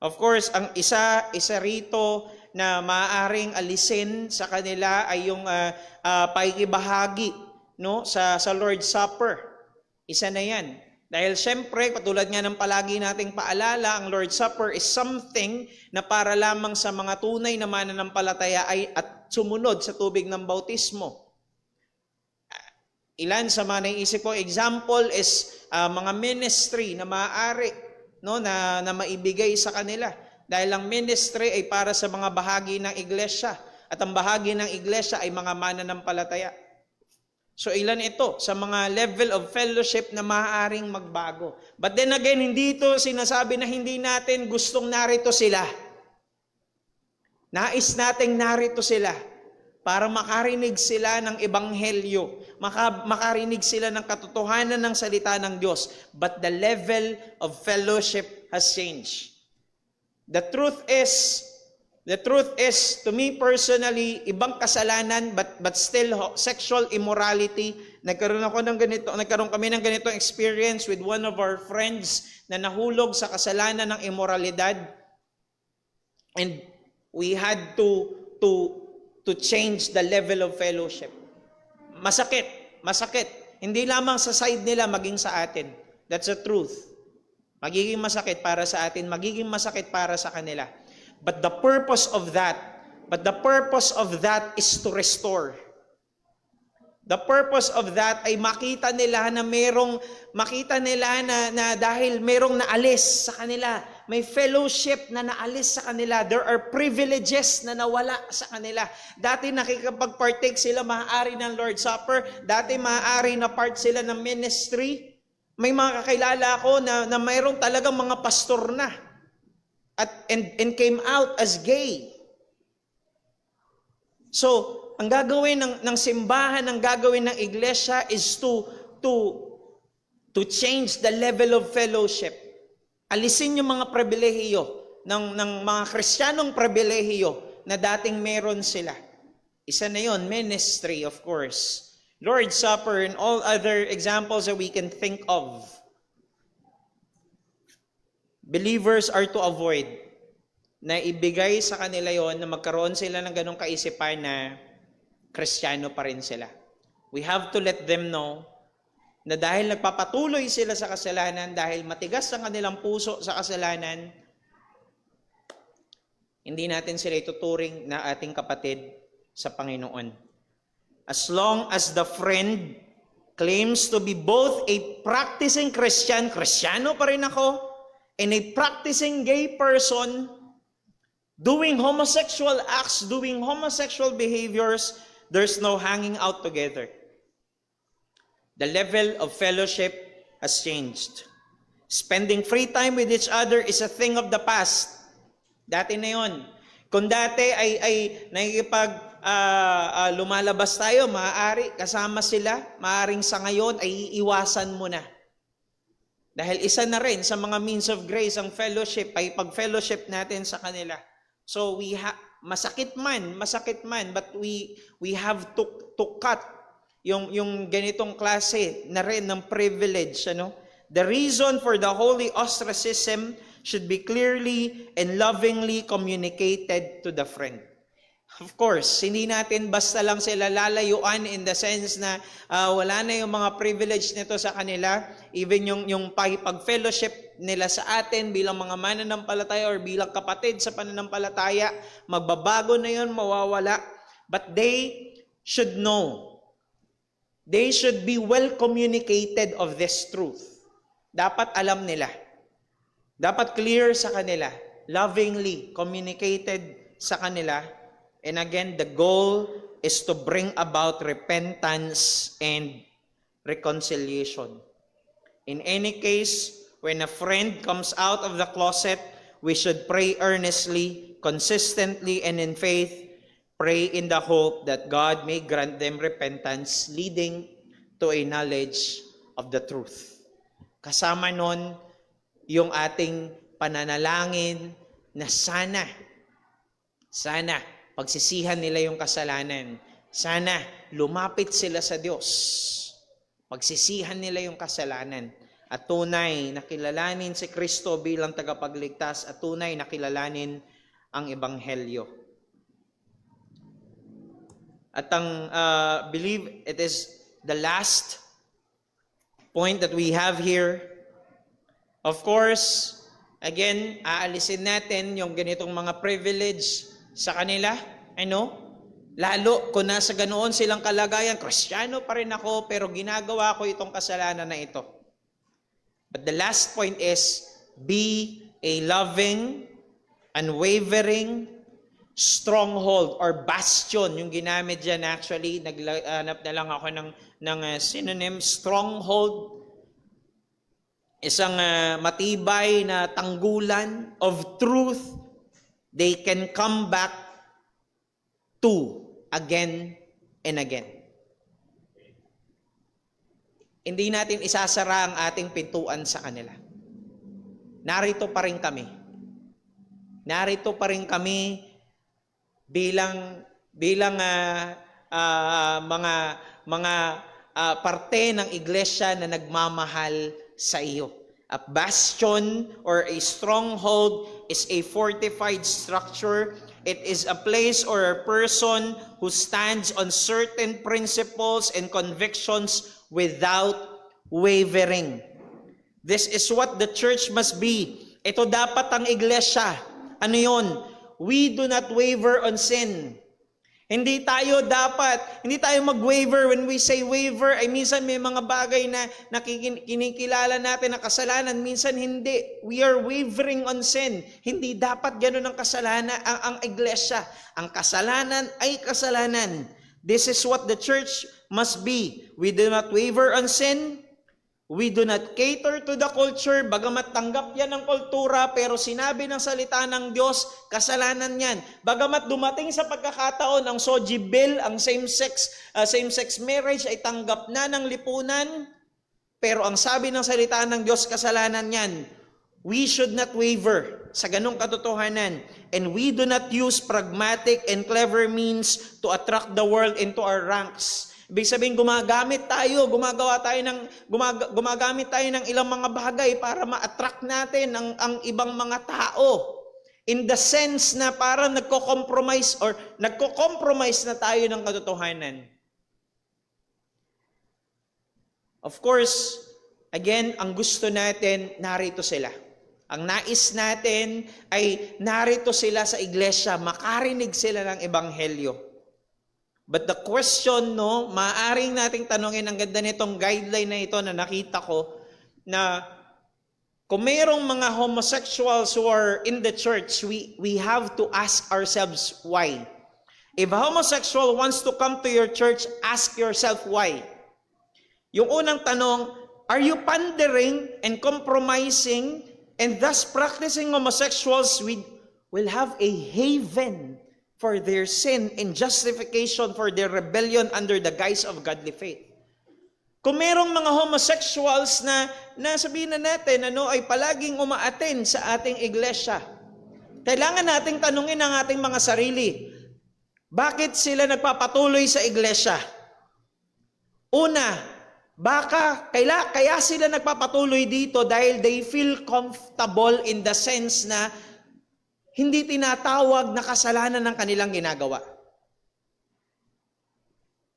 Of course, ang isa rito na maaaring alisin sa kanila ay yung paikibahagi sa Lord's Supper. Isa na yan. Dahil syempre, patulad nga ng palagi nating paalala, ang Lord's Supper is something na para lamang sa mga tunay na mananampalataya at sumunod sa tubig ng bautismo. Ilan sa mga naisip ko, example is mga ministry na maaari na maibigay sa kanila. Dahil ang ministry ay para sa mga bahagi ng iglesia. At ang bahagi ng iglesia ay mga mananampalataya. So ilan ito sa mga level of fellowship na maaaring magbago. But then again, hindi ito sinasabi na hindi natin gustong narito sila. Nais nating narito sila para makarinig sila ng ebanghelyo, makarinig sila ng katotohanan ng salita ng Diyos. But the level of fellowship has changed. The truth is, to me personally, ibang kasalanan but still sexual immorality. Nagkaroon kami ng ganitong experience with one of our friends na nahulog sa kasalanan ng immoralidad. And we had to change the level of fellowship. Masakit. Hindi lamang sa side nila, maging sa atin. That's the truth. Magiging masakit para sa atin, magiging masakit para sa kanila. But the purpose of that is to restore. The purpose of that ay makita nila na dahil merong naalis sa kanila, may fellowship na naalis sa kanila, there are privileges na nawala sa kanila. Dati nakikipag-partake sila maaari ng Lord's Supper, dati maaari na part sila ng ministry. May mga kakilala ko na mayroong talagang mga pastor na. And came out as gay. So, ang gagawin ng simbahan, ang gagawin ng iglesia is to change the level of fellowship. Alisin yung mga pribilehiyo ng mga Kristiyanong pribilehiyo na dating meron sila. Isa na yon, ministry, of course. Lord's Supper and all other examples that we can think of. Believers are to avoid na ibigay sa kanila yon na magkaroon sila ng ganong kaisipan na Kristiyano pa rin sila. We have to let them know na dahil nagpapatuloy sila sa kasalanan, dahil matigas ang kanilang puso sa kasalanan, hindi natin sila ituturing na ating kapatid sa Panginoon. As long as the friend claims to be both a practicing Christian, Kristiyano pa rin ako, and a practicing gay person, doing homosexual acts, doing homosexual behaviors, there's no hanging out together. The level of fellowship has changed. Spending free time with each other is a thing of the past. Dati na yun. Kung dati ay lumalabas tayo, maaari kasama sila, maaaring sa ngayon ay iiwasan mo na. Dahil isa na rin sa mga means of grace ang fellowship, ay pag-fellowship natin sa kanila. So masakit man, but we have to cut yung ganitong klase na rin ng privilege, ano? The reason for the holy ostracism should be clearly and lovingly communicated to the friend. Of course, hindi natin basta lang sila lalayuan in the sense na wala na yung mga privilege nito sa kanila, even yung pag-fellowship nila sa atin bilang mga mananampalataya or bilang kapatid sa pananampalataya, magbabago na yun, mawawala. But they should know. They should be well communicated of this truth. Dapat alam nila. Dapat clear sa kanila. Lovingly communicated sa kanila. And again, the goal is to bring about repentance and reconciliation. In any case, when a friend comes out of the closet, we should pray earnestly, consistently, and in faith, pray in the hope that God may grant them repentance, leading to a knowledge of the truth. Kasama nun, yung ating pananalangin na sana, pagsisihan nila yung kasalanan. Sana lumapit sila sa Diyos. Pagsisihan nila yung kasalanan. At tunay na kilalanin si Kristo bilang tagapagligtas at tunay na kilalanin ang Ebanghelyo. At ang believe it is the last point that we have here. Of course, again, aalisin natin yung ganitong mga privilege sa kanila, lalo kung nasa ganoon silang kalagayan, Kristiyano pa rin ako, pero ginagawa ko itong kasalanan na ito. But the last point is, be a loving, unwavering, stronghold or bastion, yung ginamit dyan actually, naghanap na lang ako ng synonym. Stronghold, isang matibay na tanggulan of truth they can come back to again and again. Hindi natin isasara ang ating pintuan sa kanila. Narito pa rin kami. Narito pa rin kami bilang mga parte ng iglesia na nagmamahal sa iyo. A bastion or a stronghold is a fortified structure. It is a place or a person who stands on certain principles and convictions without wavering. This is what the church must be. Ito dapat ang iglesia. Ano yun? We do not waver on sin. Hindi tayo mag-waver. When we say waver, ay minsan may mga bagay na kinikilala natin na kasalanan, minsan hindi. We are wavering on sin. Hindi dapat ganun ang kasalanan, ang iglesia. Ang kasalanan ay kasalanan. This is what the church must be. We do not waver on sin. We do not cater to the culture, bagamat tanggap yan ng kultura, pero sinabi ng salita ng Diyos, kasalanan yan. Bagamat dumating sa pagkakataon ang SOGI bill, ang same-sex marriage ay tanggap na ng lipunan, pero ang sabi ng salita ng Diyos, kasalanan yan. We should not waver sa ganong katotohanan. And we do not use pragmatic and clever means to attract the world into our ranks. Ibig sabihin, gumagamit tayo ng ilang mga bagay para ma-attract natin ang ibang mga tao. In the sense na parang nagko-compromise na tayo ng katotohanan. Of course, again, ang gusto natin, narito sila. Ang nais natin ay narito sila sa iglesia, makarinig sila ng ebanghelyo. But the question, maaaring nating tanongin, ang ganda nitong guideline na ito na nakita ko, na kung mayroong mga homosexuals who are in the church, we have to ask ourselves why. If a homosexual wants to come to your church, ask yourself why. Yung unang tanong, are you pandering and compromising and thus practicing homosexuals will have a haven for their sin and justification for their rebellion under the guise of godly faith? Kung merong mga homosexuals na sabihin na natin ay palaging umaattend sa ating iglesia, kailangan nating tanungin ang ating mga sarili, bakit sila nagpapatuloy sa iglesia? Una, kaya sila nagpapatuloy dito dahil they feel comfortable in the sense na hindi tinatawag na kasalanan ng kanilang ginagawa.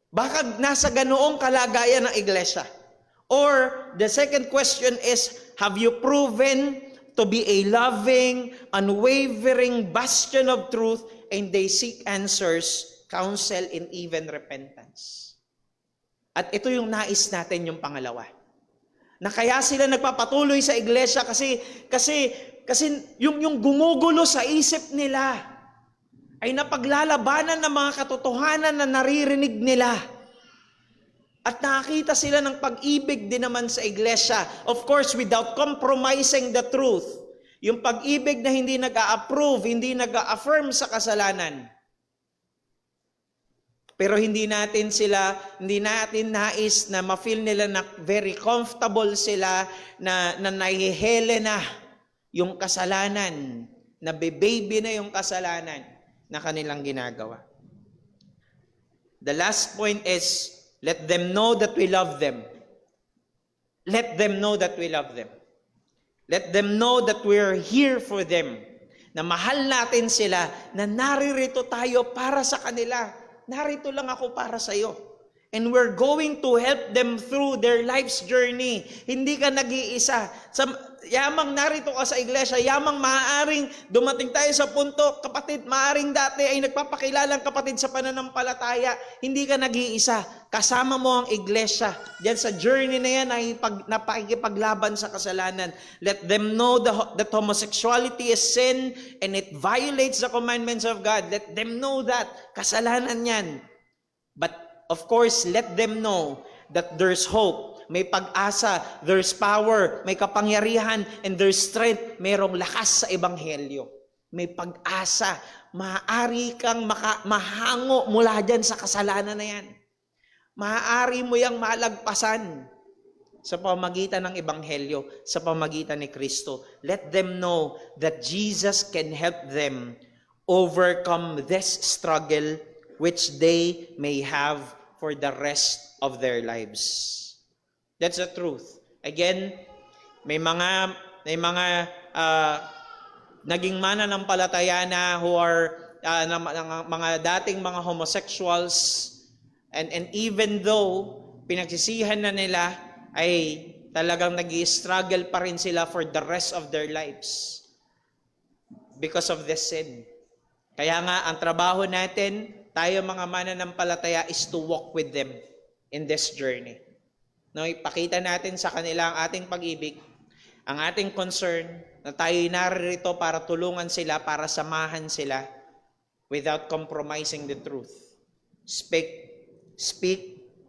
Baka nasa ganoong kalagayan ng iglesia. Or the second question is, have you proven to be a loving, unwavering bastion of truth, and they seek answers, counsel, and even repentance? At ito yung nais natin, yung pangalawa. Na kaya sila nagpapatuloy sa iglesia kasi yung gumugulo sa isip nila ay napaglalabanan ng mga katotohanan na naririnig nila. At nakakita sila ng pag-ibig din naman sa iglesia. Of course, without compromising the truth. Yung pag-ibig na hindi nag-a-approve, hindi nag-a-affirm sa kasalanan. Pero hindi natin nais na ma-feel nila na very comfortable sila, na nahihele na yung kasalanan, na baby na yung kasalanan na kanilang ginagawa. The last point is, let them know that we love them. Let them know that we love them. Let them know that we're here for them. Na mahal natin sila, na naririto tayo para sa kanila. Narito lang ako para sa iyo. And we're going to help them through their life's journey. Hindi ka nag-iisa. yamang narito ka sa iglesia, yamang maaaring dumating tayo sa punto, kapatid, maaaring dati ay nagpapakilalang kapatid sa pananampalataya, hindi ka nag-iisa. Kasama mo ang iglesia. Diyan sa journey na yan ay napakikipaglaban sa kasalanan. Let them know that homosexuality is sin and it violates the commandments of God. Let them know that. Kasalanan yan. But of course, let them know that there's hope. May pag-asa, there's power, may kapangyarihan, and there's strength. Mayroong lakas sa ebanghelyo. May pag-asa. Maaari kang mahango mula dyan sa kasalanan na yan. Maaari mo yang malagpasan sa pamagitan ng ebanghelyo, sa pamagitan ni Kristo. Let them know that Jesus can help them overcome this struggle which they may have for the rest of their lives. That's the truth. Again, may mga naging mananampalataya na who are mga dating mga homosexuals, and even though pinagsisihan na nila, ay talagang nag-i-struggle pa rin sila for the rest of their lives because of this sin. Kaya nga, ang trabaho natin, tayo mga mananampalataya, is to walk with them in this journey. No, ipakita natin sa kanila ang ating pag-ibig, ang ating concern, na tayo narito para tulungan sila, para samahan sila without compromising the truth. Speak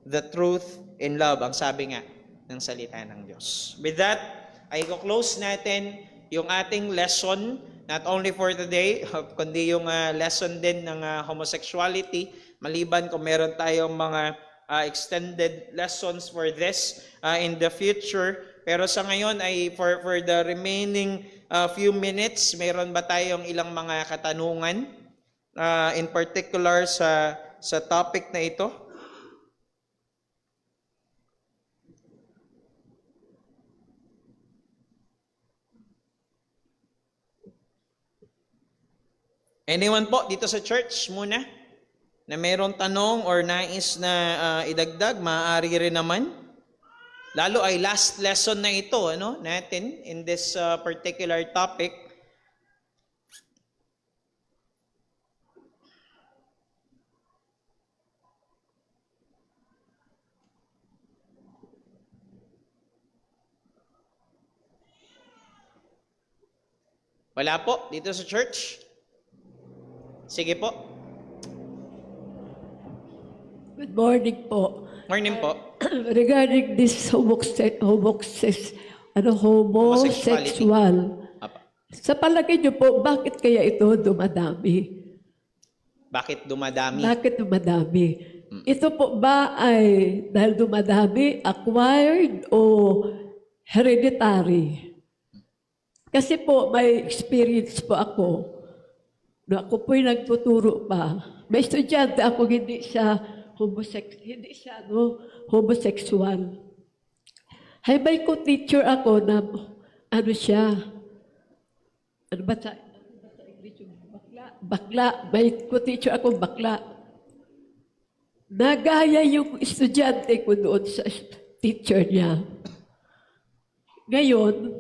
the truth in love, ang sabi nga ng salita ng Diyos. With that, ay i-close natin yung ating lesson, not only for today, kundi yung lesson din ng homosexuality, maliban kung meron tayong mga extended lessons for this in the future. Pero sa ngayon ay for the remaining few minutes, meron ba tayong ilang mga katanungan in particular sa topic na ito? Anyone po dito sa church muna na mayroong tanong or nais na idagdag, maaari rin naman. Lalo ay last lesson na ito, natin in this particular topic. Wala po dito sa church? Sige po. Good morning po. Morning po. Regarding this homosexual, Apa. sa palagay niyo po, bakit kaya ito dumadami? Bakit dumadami? Bakit dumadami? Ito po ba ay dahil dumadami, acquired o hereditary? Kasi po, may experience po ako. Na ako po'y nagtuturo pa. May estudyante ako, hindi siya homosexual. Hay may co-teacher ako na ano ba sa English? Bakla. May co-teacher ako bakla. Nagaya yung estudyante ko doon sa teacher niya. Ngayon,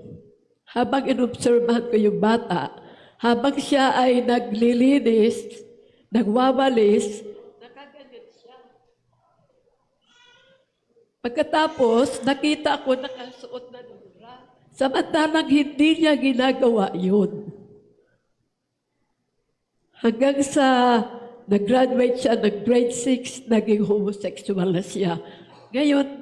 habang inobserbahan ko yung bata, habang siya ay naglilinis, nagwawalis, nakaganyan siya. Pagkatapos, nakita ko nakasuot na nura. Samantalang hindi niya ginagawa yun. Hanggang sa nag-graduate siya, nag-grade 6, naging homosexual na siya. Ngayon,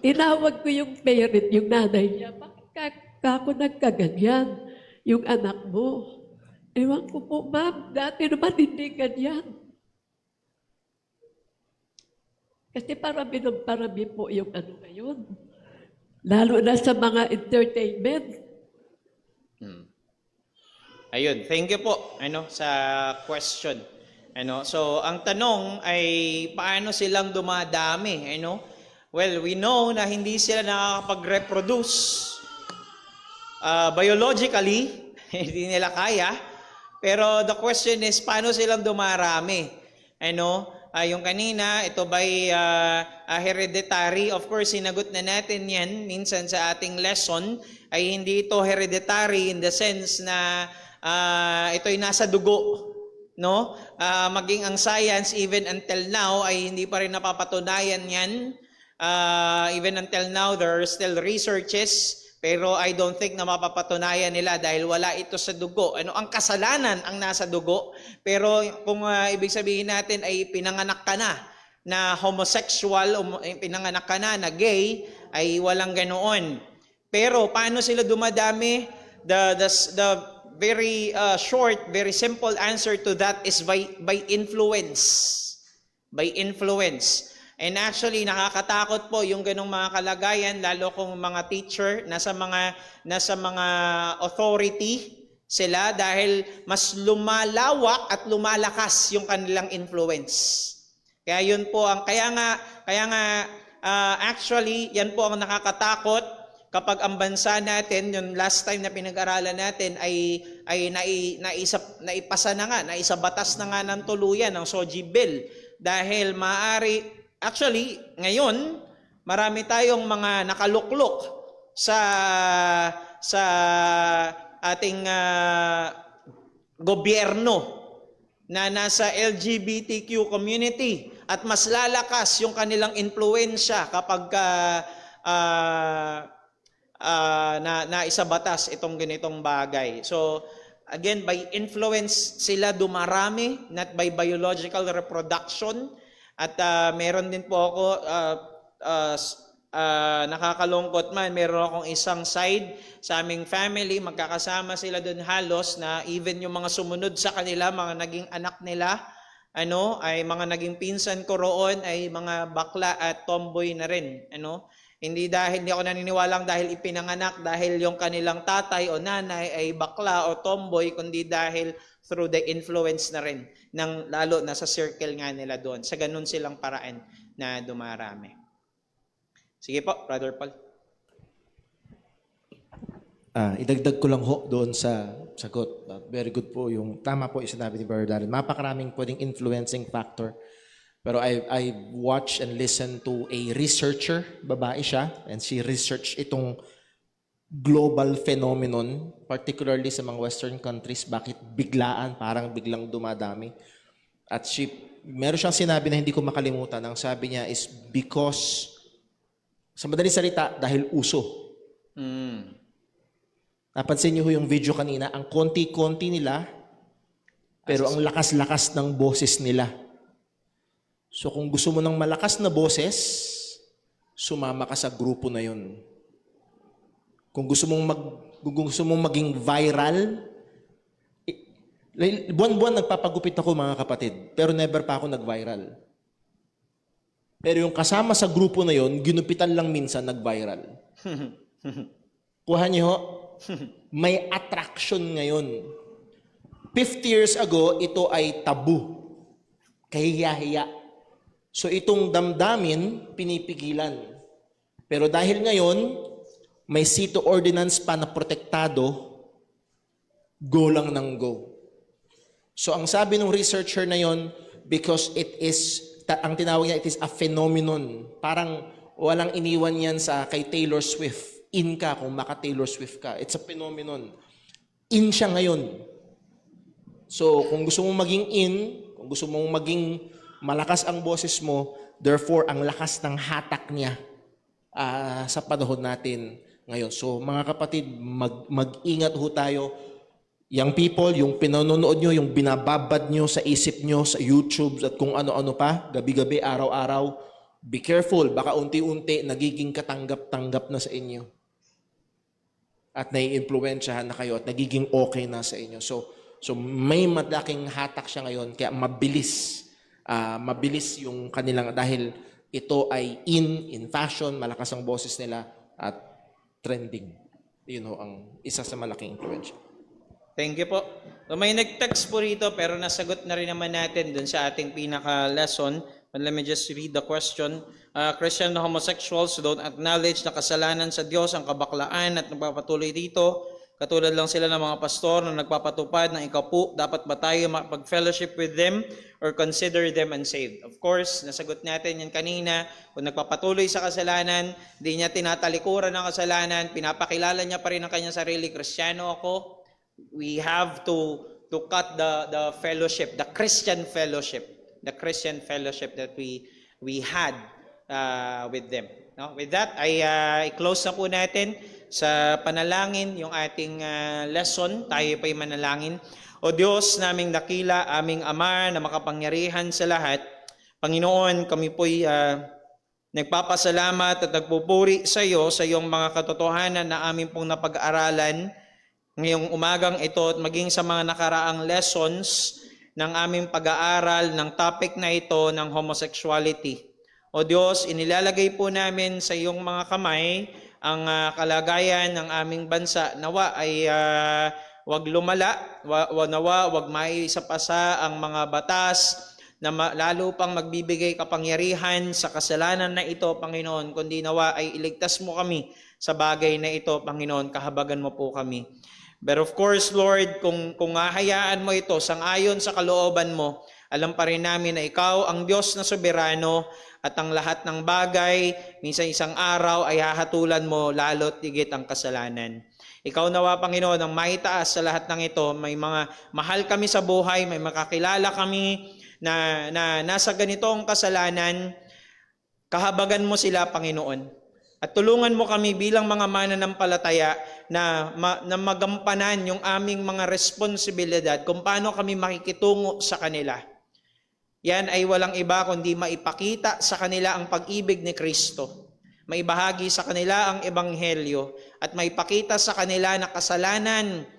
tinawag ko yung parent, yung nanay niya, bakit ako nagkaganyan? Yung anak mo. Ewan ko po, ma'am, dati naman hindi ganyan. Kasi parami po yung ngayon. Lalo na sa mga entertainment. Ayun, thank you po sa question. So ang tanong ay paano silang dumadami, Well, we know na hindi sila nakakapag-reproduce. Biologically, hindi nila kaya. Pero the question is, paano silang dumarami? Yung kanina, ito ba'y hereditary? Of course, sinagot na natin yan minsan sa ating lesson, ay hindi ito hereditary in the sense na ito'y nasa dugo. No? Maging ang science, even until now, ay hindi pa rin napapatunayan yan. Even until now, there are still researches, pero I don't think na mapapatunayan nila dahil wala ito sa dugo. Ang kasalanan ang nasa dugo, pero kung ibig sabihin natin ay pinanganak ka na homosexual, pinanganak ka na gay, ay walang ganoon. Pero paano sila dumadami? The very short, very simple answer to that is by influence. By influence. And actually, nakakatakot po yung ganong mga kalagayan, lalo kung mga teacher, nasa mga authority sila dahil mas lumalawak at lumalakas yung kanilang influence. Kaya yun po kaya nga actually, yan po ang nakakatakot kapag ang bansa natin, yung last time na pinag-aralan natin ay naipasa na nga, naisabatas na nga ng tuluyan ng SOGI bill dahil actually, ngayon, marami tayong mga nakaluklok sa ating gobyerno na nasa LGBTQ community at mas lalakas yung kanilang impluwensya kapag naisabatas itong ganitong bagay. So, again, by influence sila dumarami, not by biological reproduction. At meron din po ako, nakakalungkot man, meron akong isang side sa aming family, magkakasama sila doon halos na even yung mga sumunod sa kanila, mga naging anak nila, ay mga naging pinsan ko roon, ay mga bakla at tomboy na rin. Hindi ako naniniwalang dahil ipinanganak, dahil yung kanilang tatay o nanay ay bakla o tomboy, kundi dahil through the influence na rin, lalo na sa circle nga nila doon. Sa ganun silang paraan na dumarami. Sige po, Brother Paul. Idagdag ko lang ho doon sa sagot. Very good po yung tama po yung sinabi ni Brother Darren. Mapakaraming pwedeng influencing factor. Pero I watched and listened to a researcher, babae siya, and she researched itong global phenomenon, particularly sa mga Western countries, bakit parang biglang dumadami. At meron siyang sinabi na hindi ko makalimutan. Ang sabi niya is because, sa madaling salita, dahil uso. Napansin niyo yung video kanina, ang konti-konti nila, pero ang lakas-lakas ng boses nila. So kung gusto mo ng malakas na boses, sumama ka sa grupo na yun. Kung gusto mong maging viral, buwan-buwan nagpapagupit ako mga kapatid, pero never pa ako nag-viral. Pero yung kasama sa grupo na yon, ginupitan lang minsan nag-viral. Kuha niyo ho, may attraction ngayon. 50 years ago, ito ay tabu. Kahiya-hiya. So itong damdamin, pinipigilan. Pero dahil ngayon, may Cito Ordinance pa na protektado, go lang ng go. So ang sabi ng researcher na yon, because it is, ang tinawag niya, it is a phenomenon. Parang walang iniwan yan kay Taylor Swift. In ka kung maka-Taylor Swift ka. It's a phenomenon. In siya ngayon. So kung gusto mong maging in, kung gusto mong maging malakas ang boses mo, therefore ang lakas ng hatak niya sa panahon natin ngayon. So mga kapatid, mag-ingat ho tayo. Young people, yung pinanonood nyo, yung binababad nyo sa isip nyo, sa YouTube at kung ano-ano pa, gabi-gabi, araw-araw, be careful, baka unti-unti nagiging katanggap-tanggap na sa inyo. At nai-influensyahan na kayo at nagiging okay na sa inyo. So may malaking hatak siya ngayon, kaya mabilis yung kanilang, dahil ito ay in fashion, malakas ang boses nila at trending. Ang isa sa malaking influence. Thank you po. So, may nag-text po rito pero nasagot na rin naman natin dun sa ating pinaka-lesson. But let me just read the question. Christian homosexuals who don't acknowledge na kasalanan sa Diyos ang kabaklaan at nagpapatuloy dito Katulad lang sila ng mga pastor na nagpapatupad ng ikaw po, dapat ba tayo makapag-fellowship with them or consider them unsaved? Of course, nasagot natin yan kanina. Kung nagpapatuloy sa kasalanan, di niya tinatalikuran ng kasalanan, pinapakilala niya pa rin ang kanyang sarili, Kristiyano ako, we have to cut the fellowship, the Christian fellowship that we had with them. No? With that, i-close na po natin sa panalangin yung ating lesson. Tayo pa'y manalangin. O Diyos naming dakila, aming Ama na makapangyarihan sa lahat, Panginoon, kami po'y nagpapasalamat at nagpupuri sa iyo sa iyong mga katotohanan na aming pong napag-aralan ngayong umagang ito at maging sa mga nakaraang lessons ng aming pag-aaral ng topic na ito ng homosexuality. O Diyos, inilalagay po namin sa iyong mga kamay ang kalagayan ng aming bansa. Nawa ay wag lumala, wag maisapasa ang mga batas na lalo pang magbibigay kapangyarihan sa kasalanan na ito, Panginoon, kundi nawa ay iligtas mo kami sa bagay na ito, Panginoon, kahabagan mo po kami. But of course, Lord, kung hahayaan mo ito sangayon sa kalooban mo, alam pa rin namin na ikaw ang Diyos na soberano at ang lahat ng bagay, minsan isang araw ay hahatulan mo lalo't higit ang kasalanan. Ikaw nawa, Panginoon, ang maitaas sa lahat ng ito. May mga mahal kami sa buhay, may makakilala kami na nasa ganitong kasalanan. Kahabagan mo sila, Panginoon. At tulungan mo kami bilang mga mananampalataya na magampanan yung aming mga responsibilidad kung paano kami makikitungo sa kanila. Yan ay walang iba kundi maipakita sa kanila ang pag-ibig ni Kristo. Maibahagi sa kanila ang ebanghelyo at maipakita sa kanila na kasalanan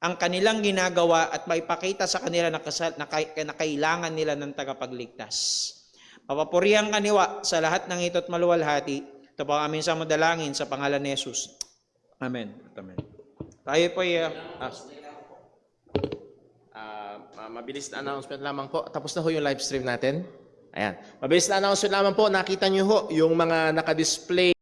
ang kanilang ginagawa at maipakita sa kanila na kailangan nila ng tagapagligtas. Papapurihan kaniwa sa lahat ng ito at maluwalhati. Ito po ang aming samudalangin sa pangalan ni Jesus. Amen. Amen. Tayo po mabilis na announcement lamang po. Tapos na ho yung live stream natin. Ayan. Mabilis na announcement lamang po. Nakita nyo ho yung mga nakadisplay